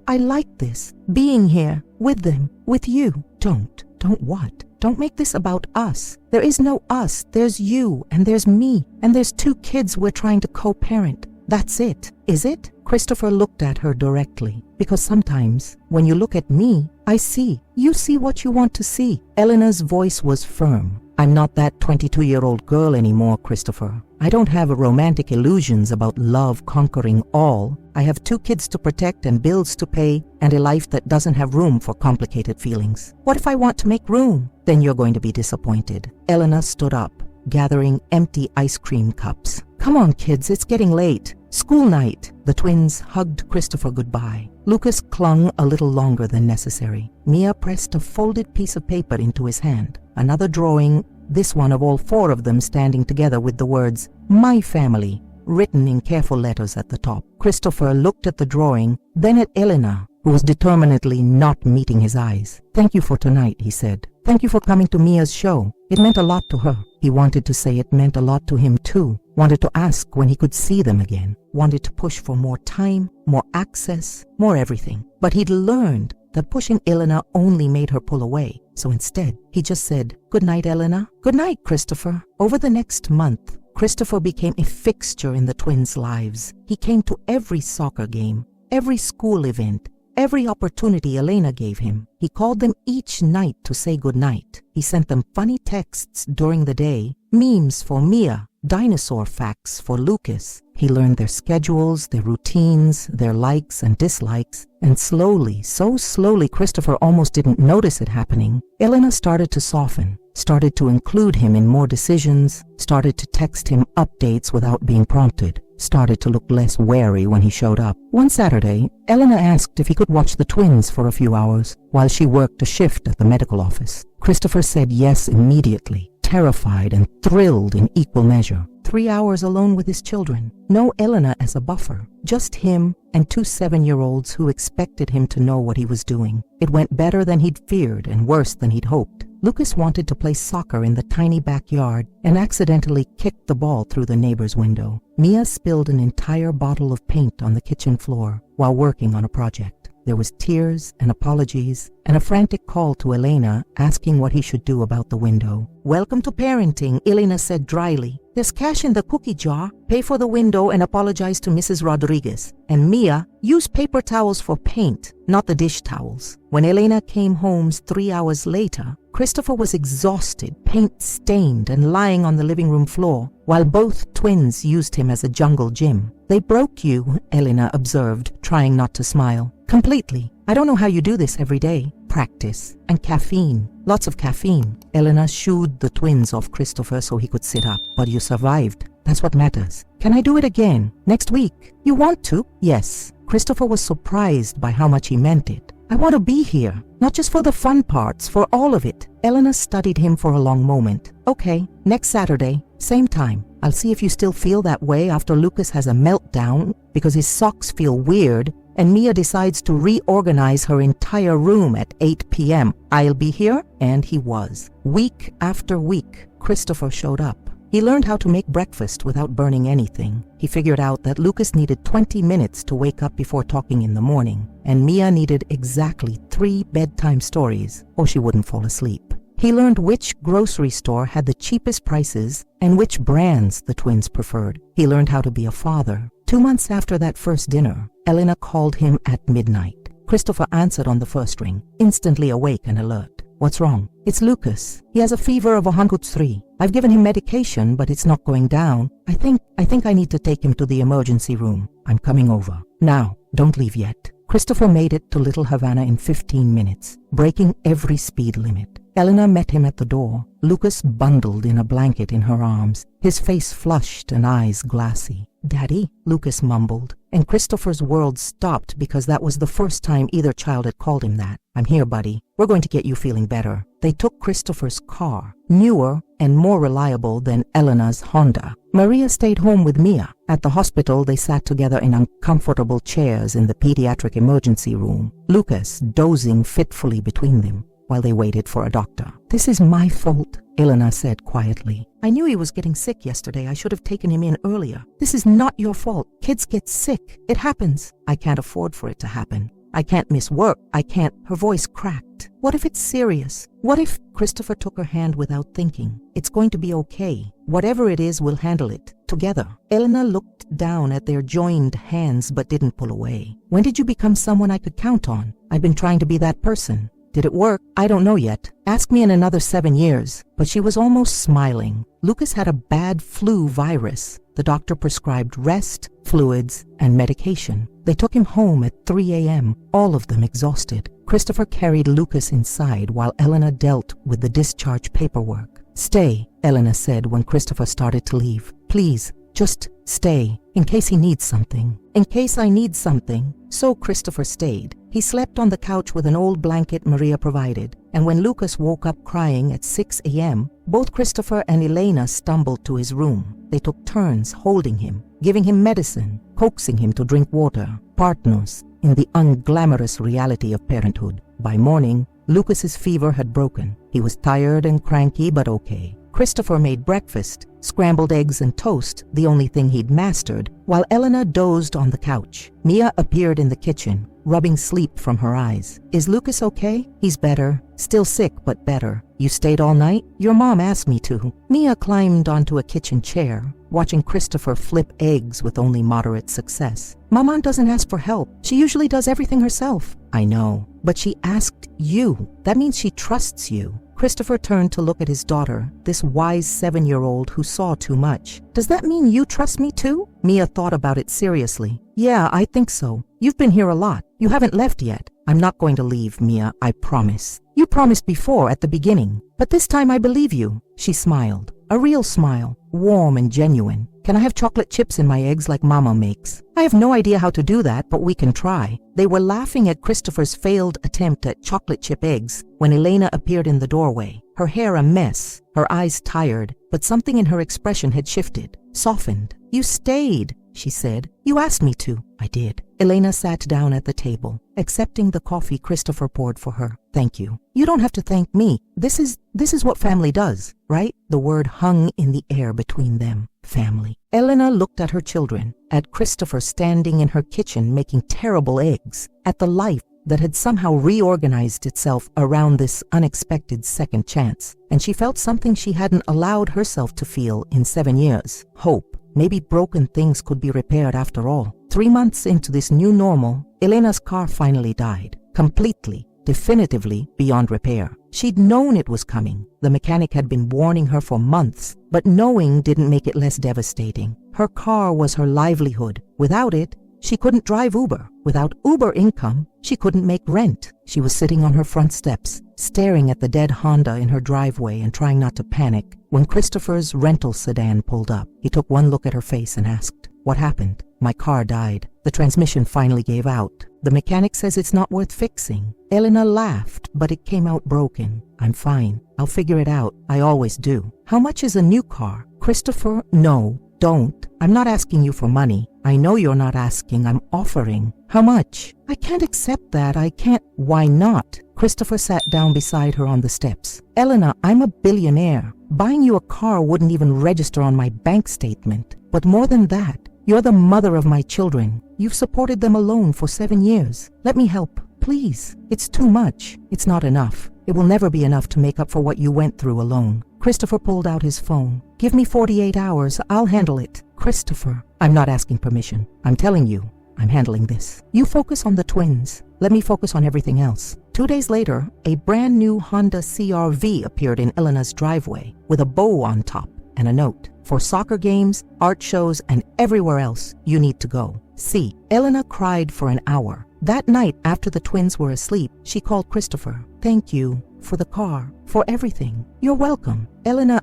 I like this, being here, with them, with you." Don't what? Don't make this about us. There is no us, there's you, and there's me, and there's 2 kids we're trying to co-parent. That's it, is it? Christopher looked at her directly, because sometimes, when you look at me, I see. You see what you want to see. Elena's voice was firm. "I'm not that 22-year-old girl anymore, Christopher. I don't have romantic illusions about love conquering all. I have 2 kids to protect and bills to pay and a life that doesn't have room for complicated feelings. What if I want to make room? Then you're going to be disappointed." Elena stood up, gathering empty ice cream cups. "Come on, kids, it's getting late. School night." The twins hugged Christopher goodbye. Lucas clung a little longer than necessary. Mia pressed a folded piece of paper into his hand. Another drawing, this one of all 4 of them standing together with the words, "My family," written in careful letters at the top. Christopher looked at the drawing, then at Elena, who was determinedly not meeting his eyes. "Thank you for tonight," he said. "Thank you for coming to Mia's show. It meant a lot to her." He wanted to say it meant a lot to him too, wanted to ask when he could see them again, wanted to push for more time, more access, more everything. But he'd learned that pushing Elena only made her pull away. So instead, he just said, "Good night, Elena." "Good night, Christopher." Over the next month, Christopher became a fixture in the twins' lives. He came to every soccer game, every school event, every opportunity Elena gave him. He called them each night to say goodnight. He sent them funny texts during the day, memes for Mia, dinosaur facts for Lucas. He learned their schedules, their routines, their likes and dislikes, and slowly, so slowly Christopher almost didn't notice it happening, Elena started to soften, started to include him in more decisions, started to text him updates without being prompted, started to look less wary when he showed up. One Saturday, Elena asked if he could watch the twins for a few hours while she worked a shift at the medical office. Christopher said yes immediately, terrified and thrilled in equal measure. 3 hours alone with his children. No Elena as a buffer. Just him and 2 7-year-olds who expected him to know what he was doing. It went better than he'd feared and worse than he'd hoped. Lucas wanted to play soccer in the tiny backyard and accidentally kicked the ball through the neighbor's window. Mia spilled an entire bottle of paint on the kitchen floor while working on a project. There was tears and apologies and a frantic call to Elena asking what he should do about the window. "Welcome to parenting," Elena said dryly. "There's cash in the cookie jar. Pay for the window and apologize to Mrs. Rodriguez. And Mia, use paper towels for paint, not the dish towels." When Elena came home 3 hours later, Christopher was exhausted, paint-stained, and lying on the living room floor, while both twins used him as a jungle gym. "They broke you," Elena observed, trying not to smile. "Completely. I don't know how you do this every day." "Practice. And caffeine. Lots of caffeine." Elena shooed the twins off Christopher so he could sit up. "But you survived. That's what matters. Can I do it again? Next week?" "You want to?" "Yes." Christopher was surprised by how much he meant it. "I want to be here. Not just for the fun parts, for all of it." Elena studied him for a long moment. "Okay, next Saturday, same time. I'll see if you still feel that way after Lucas has a meltdown because his socks feel weird and Mia decides to reorganize her entire room at 8 p.m. I'll be here." And he was. Week after week, Christopher showed up. He learned how to make breakfast without burning anything. He figured out that Lucas needed 20 minutes to wake up before talking in the morning, and Mia needed exactly 3 bedtime stories or she wouldn't fall asleep. He learned which grocery store had the cheapest prices and which brands the twins preferred. He learned how to be a father. 2 months after that first dinner, Elena called him at midnight. Christopher answered on the first ring, instantly awake and alert. What's wrong? It's Lucas. He has a fever of 103. I've given him medication, but it's not going down. I think I need to take him to the emergency room. I'm coming over. Now, don't leave yet. Christopher made it to Little Havana in 15 minutes, breaking every speed limit. Elena met him at the door, Lucas bundled in a blanket in her arms, his face flushed and eyes glassy. "Daddy," Lucas mumbled, and Christopher's world stopped because that was the first time either child had called him that. "I'm here, buddy. We're going to get you feeling better." They took Christopher's car, newer and more reliable than Elena's Honda. Maria stayed home with Mia. At the hospital, they sat together in uncomfortable chairs in the pediatric emergency room, Lucas dozing fitfully between them while they waited for a doctor. "This is my fault," Elena said quietly. "I knew he was getting sick yesterday. I should have taken him in earlier. This is not your fault. Kids get sick. It happens. I can't afford for it to happen. I can't miss work. I can't." Her voice cracked. "What if it's serious? What if—" Christopher took her hand without thinking. "It's going to be okay. Whatever it is, we'll handle it. Together." Elena looked down at their joined hands but didn't pull away. "When did you become someone I could count on? I've been trying to be that person. Did it work? I don't know yet. Ask me in another 7 years." But she was almost smiling. Lucas had a bad flu virus. The doctor prescribed rest, fluids, and medication. They took him home at 3 a.m., all of them exhausted. Christopher carried Lucas inside while Elena dealt with the discharge paperwork. "Stay," Elena said when Christopher started to leave. "Please, just stay, in case he needs something." "In case I need something." So Christopher stayed. He slept on the couch with an old blanket Maria provided, and when Lucas woke up crying at 6 a.m., both Christopher and Elena stumbled to his room. They took turns holding him, giving him medicine, coaxing him to drink water, partners in the unglamorous reality of parenthood. By morning, Lucas's fever had broken. He was tired and cranky, but okay. Christopher made breakfast, scrambled eggs and toast, the only thing he'd mastered, while Elena dozed on the couch. Mia appeared in the kitchen, rubbing sleep from her eyes. "Is Lucas okay?" "He's better. Still sick, but better." "You stayed all night?" "Your mom asked me to." Mia climbed onto a kitchen chair, watching Christopher flip eggs with only moderate success. "Mama doesn't ask for help. She usually does everything herself." "I know, but she asked you. That means she trusts you." Christopher turned to look at his daughter, this wise 7-year-old who saw too much. "Does that mean you trust me too?" Mia thought about it seriously. "Yeah, I think so. You've been here a lot. You haven't left yet." "I'm not going to leave, Mia, I promise." "You promised before at the beginning, but this time I believe you." She smiled, a real smile, warm and genuine. "Can I have chocolate chips in my eggs like Mama makes?" "I have no idea how to do that, but we can try." They were laughing at Christopher's failed attempt at chocolate chip eggs when Elena appeared in the doorway, her hair a mess, her eyes tired, but something in her expression had shifted, softened. "You stayed," she said. "You asked me to." "I did." Elena sat down at the table, accepting the coffee Christopher poured for her. "Thank you." "You don't have to thank me. This is what family does, right?" The word hung in the air between them. Family. Elena looked at her children, at Christopher standing in her kitchen making terrible eggs, at the life that had somehow reorganized itself around this unexpected second chance, and she felt something she hadn't allowed herself to feel in 7 years. Hope. Maybe broken things could be repaired after all. 3 months into this new normal, Elena's car finally died. Completely, definitively beyond repair. She'd known it was coming. The mechanic had been warning her for months, but knowing didn't make it less devastating. Her car was her livelihood. Without it, she couldn't drive Uber. Without Uber income, she couldn't make rent. She was sitting on her front steps, staring at the dead Honda in her driveway and trying not to panic when Christopher's rental sedan pulled up. He took one look at her face and asked, "What happened?" "My car died. The transmission finally gave out. The mechanic says it's not worth fixing." Elena laughed, but it came out broken. "I'm fine. I'll figure it out. I always do." "How much is a new car?" "Christopher, no, don't. I'm not asking you for money. I know you're not asking. I'm offering." "How much?" "I can't accept that. I can't." "Why not?" Christopher sat down beside her on the steps. "Elena, I'm a billionaire. Buying you a car wouldn't even register on my bank statement. But more than that, you're the mother of my children. You've supported them alone for 7 years. Let me help, please. It's too much. It's not enough. It will never be enough to make up for what you went through alone." Christopher pulled out his phone. "Give me 48 hours. I'll handle it." "Christopher, I'm not asking permission. I'm telling you, I'm handling this. You focus on the twins. Let me focus on everything else. 2 days later, a brand new Honda CR-V appeared in Elena's driveway with a bow on top and a note. For soccer games, art shows, and everywhere else, you need to go. See, Elena cried for an hour. That night, after the twins were asleep, she called Christopher. Thank you for the car, for everything. You're welcome. Elena,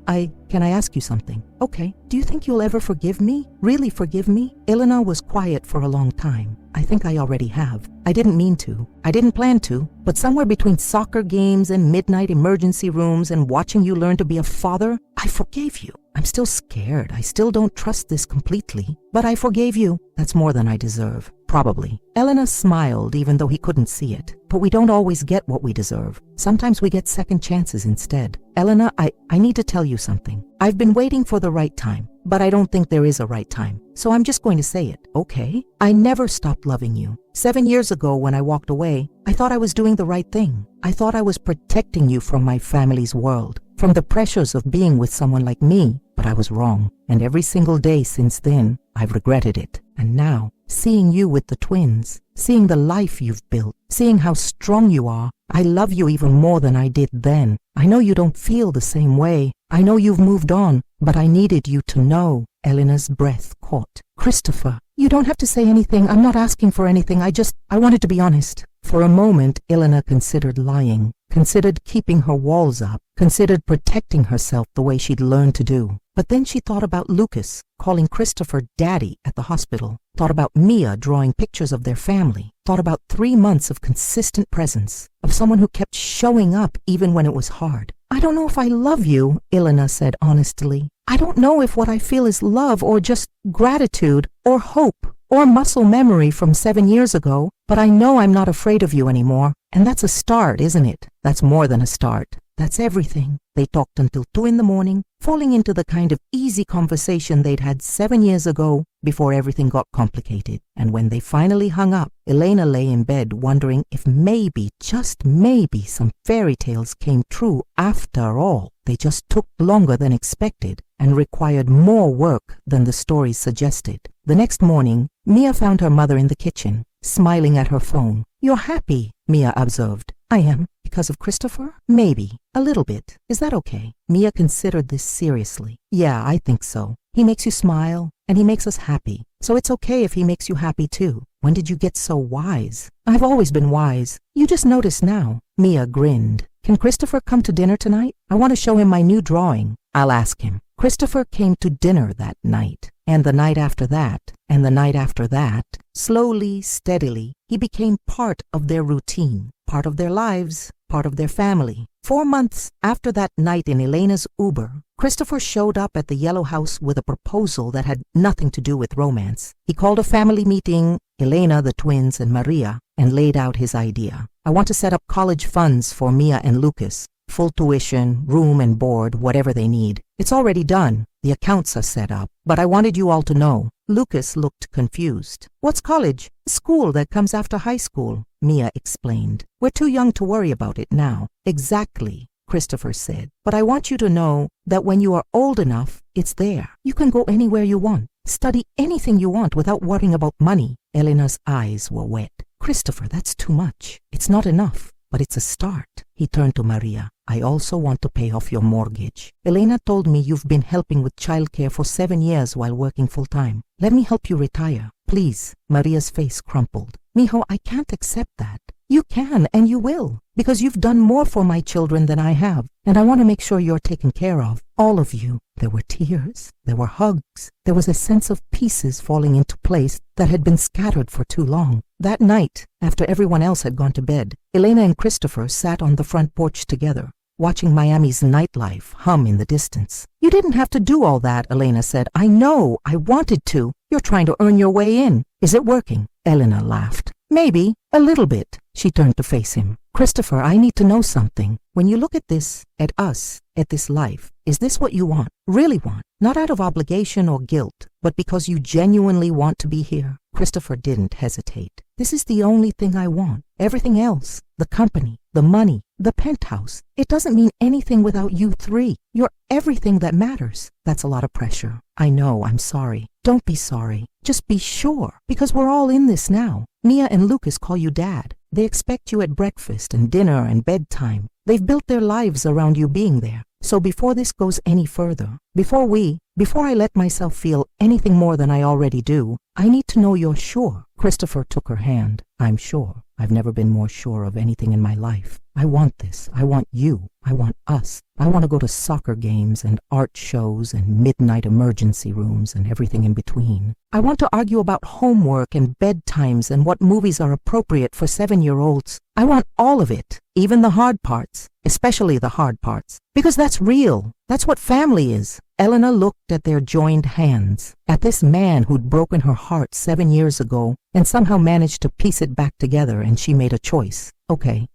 can I ask you something? Okay. Do you think you'll ever forgive me? Really forgive me? Elena was quiet for a long time. I think I already have. I didn't mean to. I didn't plan to. But somewhere between soccer games and midnight emergency rooms and watching you learn to be a father, I forgave you. I'm still scared. I still don't trust this completely. But I forgave you. That's more than I deserve. Probably. Elena smiled even though he couldn't see it. But we don't always get what we deserve. Sometimes we get second chances instead. Elena, I need to tell you something. I've been waiting for the right time, but I don't think there is a right time. So I'm just going to say it, okay? I never stopped loving you. 7 years ago when I walked away, I thought I was doing the right thing. I thought I was protecting you from my family's world, from the pressures of being with someone like me, but I was wrong. And every single day since then, I've regretted it. And now, seeing you with the twins, seeing the life you've built, seeing how strong you are, I love you even more than I did then. I know you don't feel the same way. I know you've moved on, but I needed you to know. Elena's breath caught. Christopher, you don't have to say anything. I'm not asking for anything. I wanted to be honest. For a moment, Elena considered lying, considered keeping her walls up, considered protecting herself the way she'd learned to do. But then she thought about Lucas, calling Christopher Daddy at the hospital, thought about Mia drawing pictures of their family, thought about 3 months of consistent presence, of someone who kept showing up even when it was hard. I don't know if I love you, Elena said honestly. I don't know if what I feel is love or just gratitude or hope or muscle memory from 7 years ago, but I know I'm not afraid of you anymore. And that's a start, isn't it? That's more than a start. That's everything. They talked until 2 a.m, falling into the kind of easy conversation they'd had 7 years ago before everything got complicated. And when they finally hung up, Elena lay in bed wondering if maybe, just maybe, some fairy tales came true after all. They just took longer than expected and required more work than the stories suggested. The next morning, Mia found her mother in the kitchen, smiling at her phone. You're happy, Mia observed. I am. Because of Christopher? Maybe. A little bit. Is that okay? Mia considered this seriously. Yeah, I think so. He makes you smile, and he makes us happy. So it's okay if he makes you happy too. When did you get so wise? I've always been wise. You just noticed now. Mia grinned. Can Christopher come to dinner tonight? I want to show him my new drawing. I'll ask him. Christopher came to dinner that night, and the night after that, and the night after that. Slowly, steadily, he became part of their routine, part of their lives, part of their family. 4 months after that night in Elena's Uber, Christopher showed up at the Yellow House with a proposal that had nothing to do with romance. He called a family meeting, Elena, the twins, and Maria, and laid out his idea. I want to set up college funds for Mia and Lucas. Full tuition, room and board, whatever they need. It's already done. The accounts are set up. But I wanted you all to know. Lucas looked confused. What's college? School that comes after high school, Mia explained. We're too young to worry about it now. Exactly, Christopher said. But I want you to know that when you are old enough, it's there. You can go anywhere you want. Study anything you want without worrying about money. Elena's eyes were wet. Christopher, that's too much. It's not enough. But it's a start. He turned to Maria. I also want to pay off your mortgage. Elena told me you've been helping with childcare for 7 years while working full-time. Let me help you retire. Please. Maria's face crumpled. Mijo, I can't accept that. You can and you will, because you've done more for my children than I have, and I want to make sure you're taken care of. All of you. There were tears. There were hugs. There was a sense of pieces falling into place that had been scattered for too long. That night, after everyone else had gone to bed, Elena and Christopher sat on the front porch together, watching Miami's nightlife hum in the distance. You didn't have to do all that, Elena said. I know. I wanted to. You're trying to earn your way in. Is it working? Elena laughed. Maybe. A little bit. She turned to face him. Christopher, I need to know something. When you look at this, at us, at this life, is this what you want? Really want? Not out of obligation or guilt, but because you genuinely want to be here? Christopher didn't hesitate. This is the only thing I want. Everything else, the company, the money, the penthouse, it doesn't mean anything without you three. You're everything that matters. That's a lot of pressure. I know, I'm sorry. Don't be sorry. Just be sure, because we're all in this now. Mia and Lucas call you Dad. They expect you at breakfast and dinner and bedtime. They've built their lives around you being there. So before this goes any further, before I let myself feel anything more than I already do, I need to know you're sure. Christopher took her hand. I'm sure. I've never been more sure of anything in my life. I want this. I want you. I want us. I want to go to soccer games and art shows and midnight emergency rooms and everything in between. I want to argue about homework and bedtimes and what movies are appropriate for 7-year-olds. I want all of it, even the hard parts, especially the hard parts, because that's real. That's what family is. Elena looked at their joined hands, at this man who'd broken her heart 7 years ago and somehow managed to piece it back together, and she made a choice. Okay,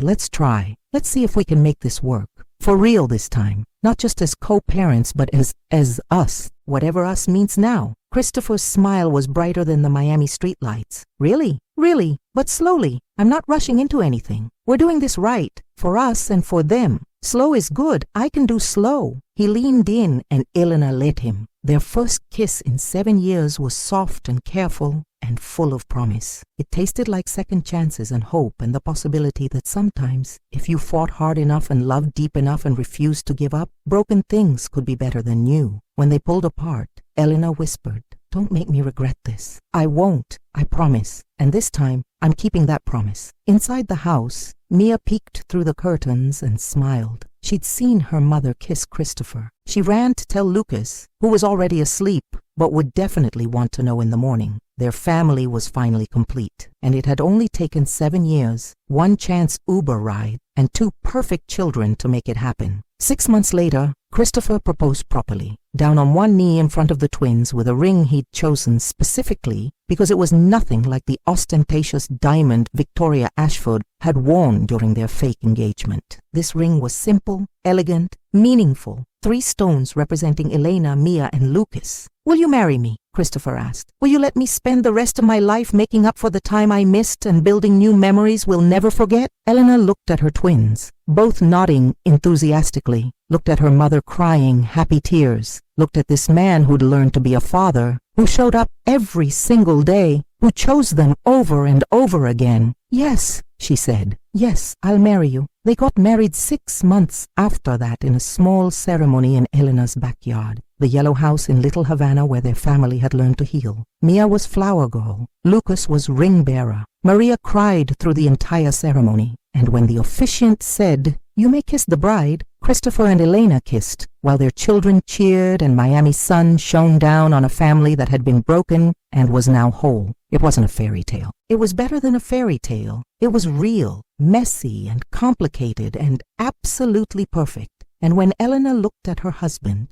let's try. Let's see if we can make this work. For real this time. Not just as co-parents, but as us. Whatever us means now. Christopher's smile was brighter than the Miami streetlights. Really? Really? But slowly. I'm not rushing into anything. We're doing this right. For us and for them. Slow is good. I can do slow. He leaned in and Elena let him. Their first kiss in 7 years was soft and careful and full of promise. It tasted like second chances and hope and the possibility that sometimes, if you fought hard enough and loved deep enough and refused to give up, broken things could be better than new. When they pulled apart, Elena whispered, "Don't make me regret this." "I won't, I promise. And this time, I'm keeping that promise." Inside the house, Mia peeked through the curtains and smiled. She'd seen her mother kiss Christopher. She ran to tell Lucas, who was already asleep, but would definitely want to know in the morning. Their family was finally complete, and it had only taken 7 years, 1 chance Uber ride, and 2 perfect children to make it happen. 6 months later, Christopher proposed properly, down on one knee in front of the twins with a ring he'd chosen specifically because it was nothing like the ostentatious diamond Victoria Ashford had worn during their fake engagement. This ring was simple, elegant, meaningful, 3 stones representing Elena, Mia, and Lucas. "Will you marry me?" Christopher asked. "Will you let me spend the rest of my life making up for the time I missed and building new memories we'll never forget?" Elena looked at her twins, both nodding enthusiastically, looked at her mother crying happy tears, looked at this man who'd learned to be a father, who showed up every single day, who chose them over and over again. "Yes," she said. "Yes, I'll marry you." They got married 6 months after that in a small ceremony in Elena's backyard, the yellow house in Little Havana where their family had learned to heal. Mia was flower girl. Lucas was ring bearer. Maria cried through the entire ceremony, and when the officiant said, "You may kiss the bride," Christopher and Elena kissed, while their children cheered and Miami's sun shone down on a family that had been broken and was now whole. It wasn't a fairy tale. It was better than a fairy tale. It was real, messy and complicated and absolutely perfect. And when Elena looked at her husband,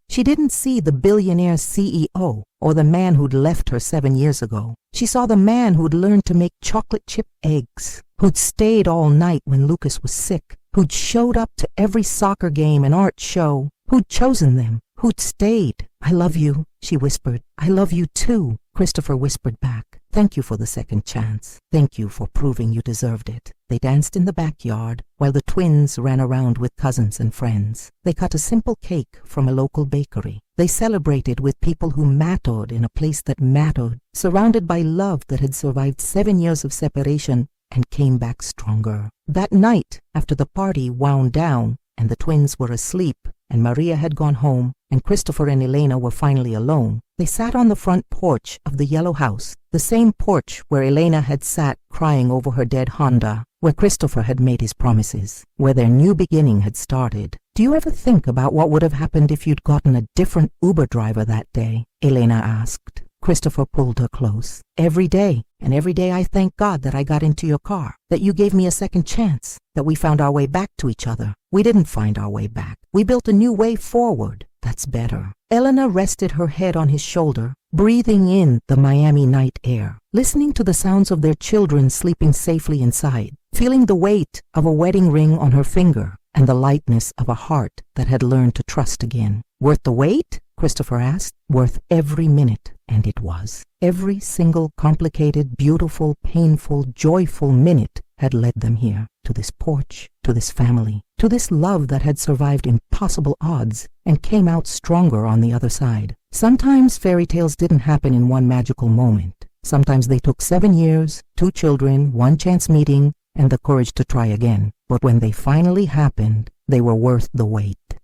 she didn't see the billionaire CEO or the man who'd left her 7 years ago. She saw the man who'd learned to make chocolate chip eggs, who'd stayed all night when Lucas was sick, who'd showed up to every soccer game and art show, who'd chosen them, who'd stayed. "I love you," she whispered. "I love you too," Christopher whispered back. "Thank you for the second chance. Thank you for proving you deserved it." They danced in the backyard while the twins ran around with cousins and friends. They cut a simple cake from a local bakery. They celebrated with people who mattered in a place that mattered, surrounded by love that had survived 7 years of separation and came back stronger. That night, after the party wound down and the twins were asleep and Maria had gone home and Christopher and Elena were finally alone, they sat on the front porch of the yellow house, the same porch where Elena had sat crying over her dead Honda, where Christopher had made his promises, where their new beginning had started. "Do you ever think about what would have happened if you'd gotten a different Uber driver that day?" Elena asked. Christopher pulled her close. "Every day, and every day I thank God that I got into your car, that you gave me a second chance, that we found our way back to each other. We didn't find our way back. We built a new way forward. That's better." Elena rested her head on his shoulder, breathing in the Miami night air, listening to the sounds of their children sleeping safely inside, feeling the weight of a wedding ring on her finger and the lightness of a heart that had learned to trust again. "Worth the wait?" Christopher asked. "Worth every minute." And it was. Every single complicated, beautiful, painful, joyful minute had led them here, to this porch, to this family, to this love that had survived impossible odds and came out stronger on the other side. Sometimes fairy tales didn't happen in one magical moment. Sometimes they took 7 years, 2 children, 1 chance meeting, and the courage to try again. But when they finally happened, they were worth the wait.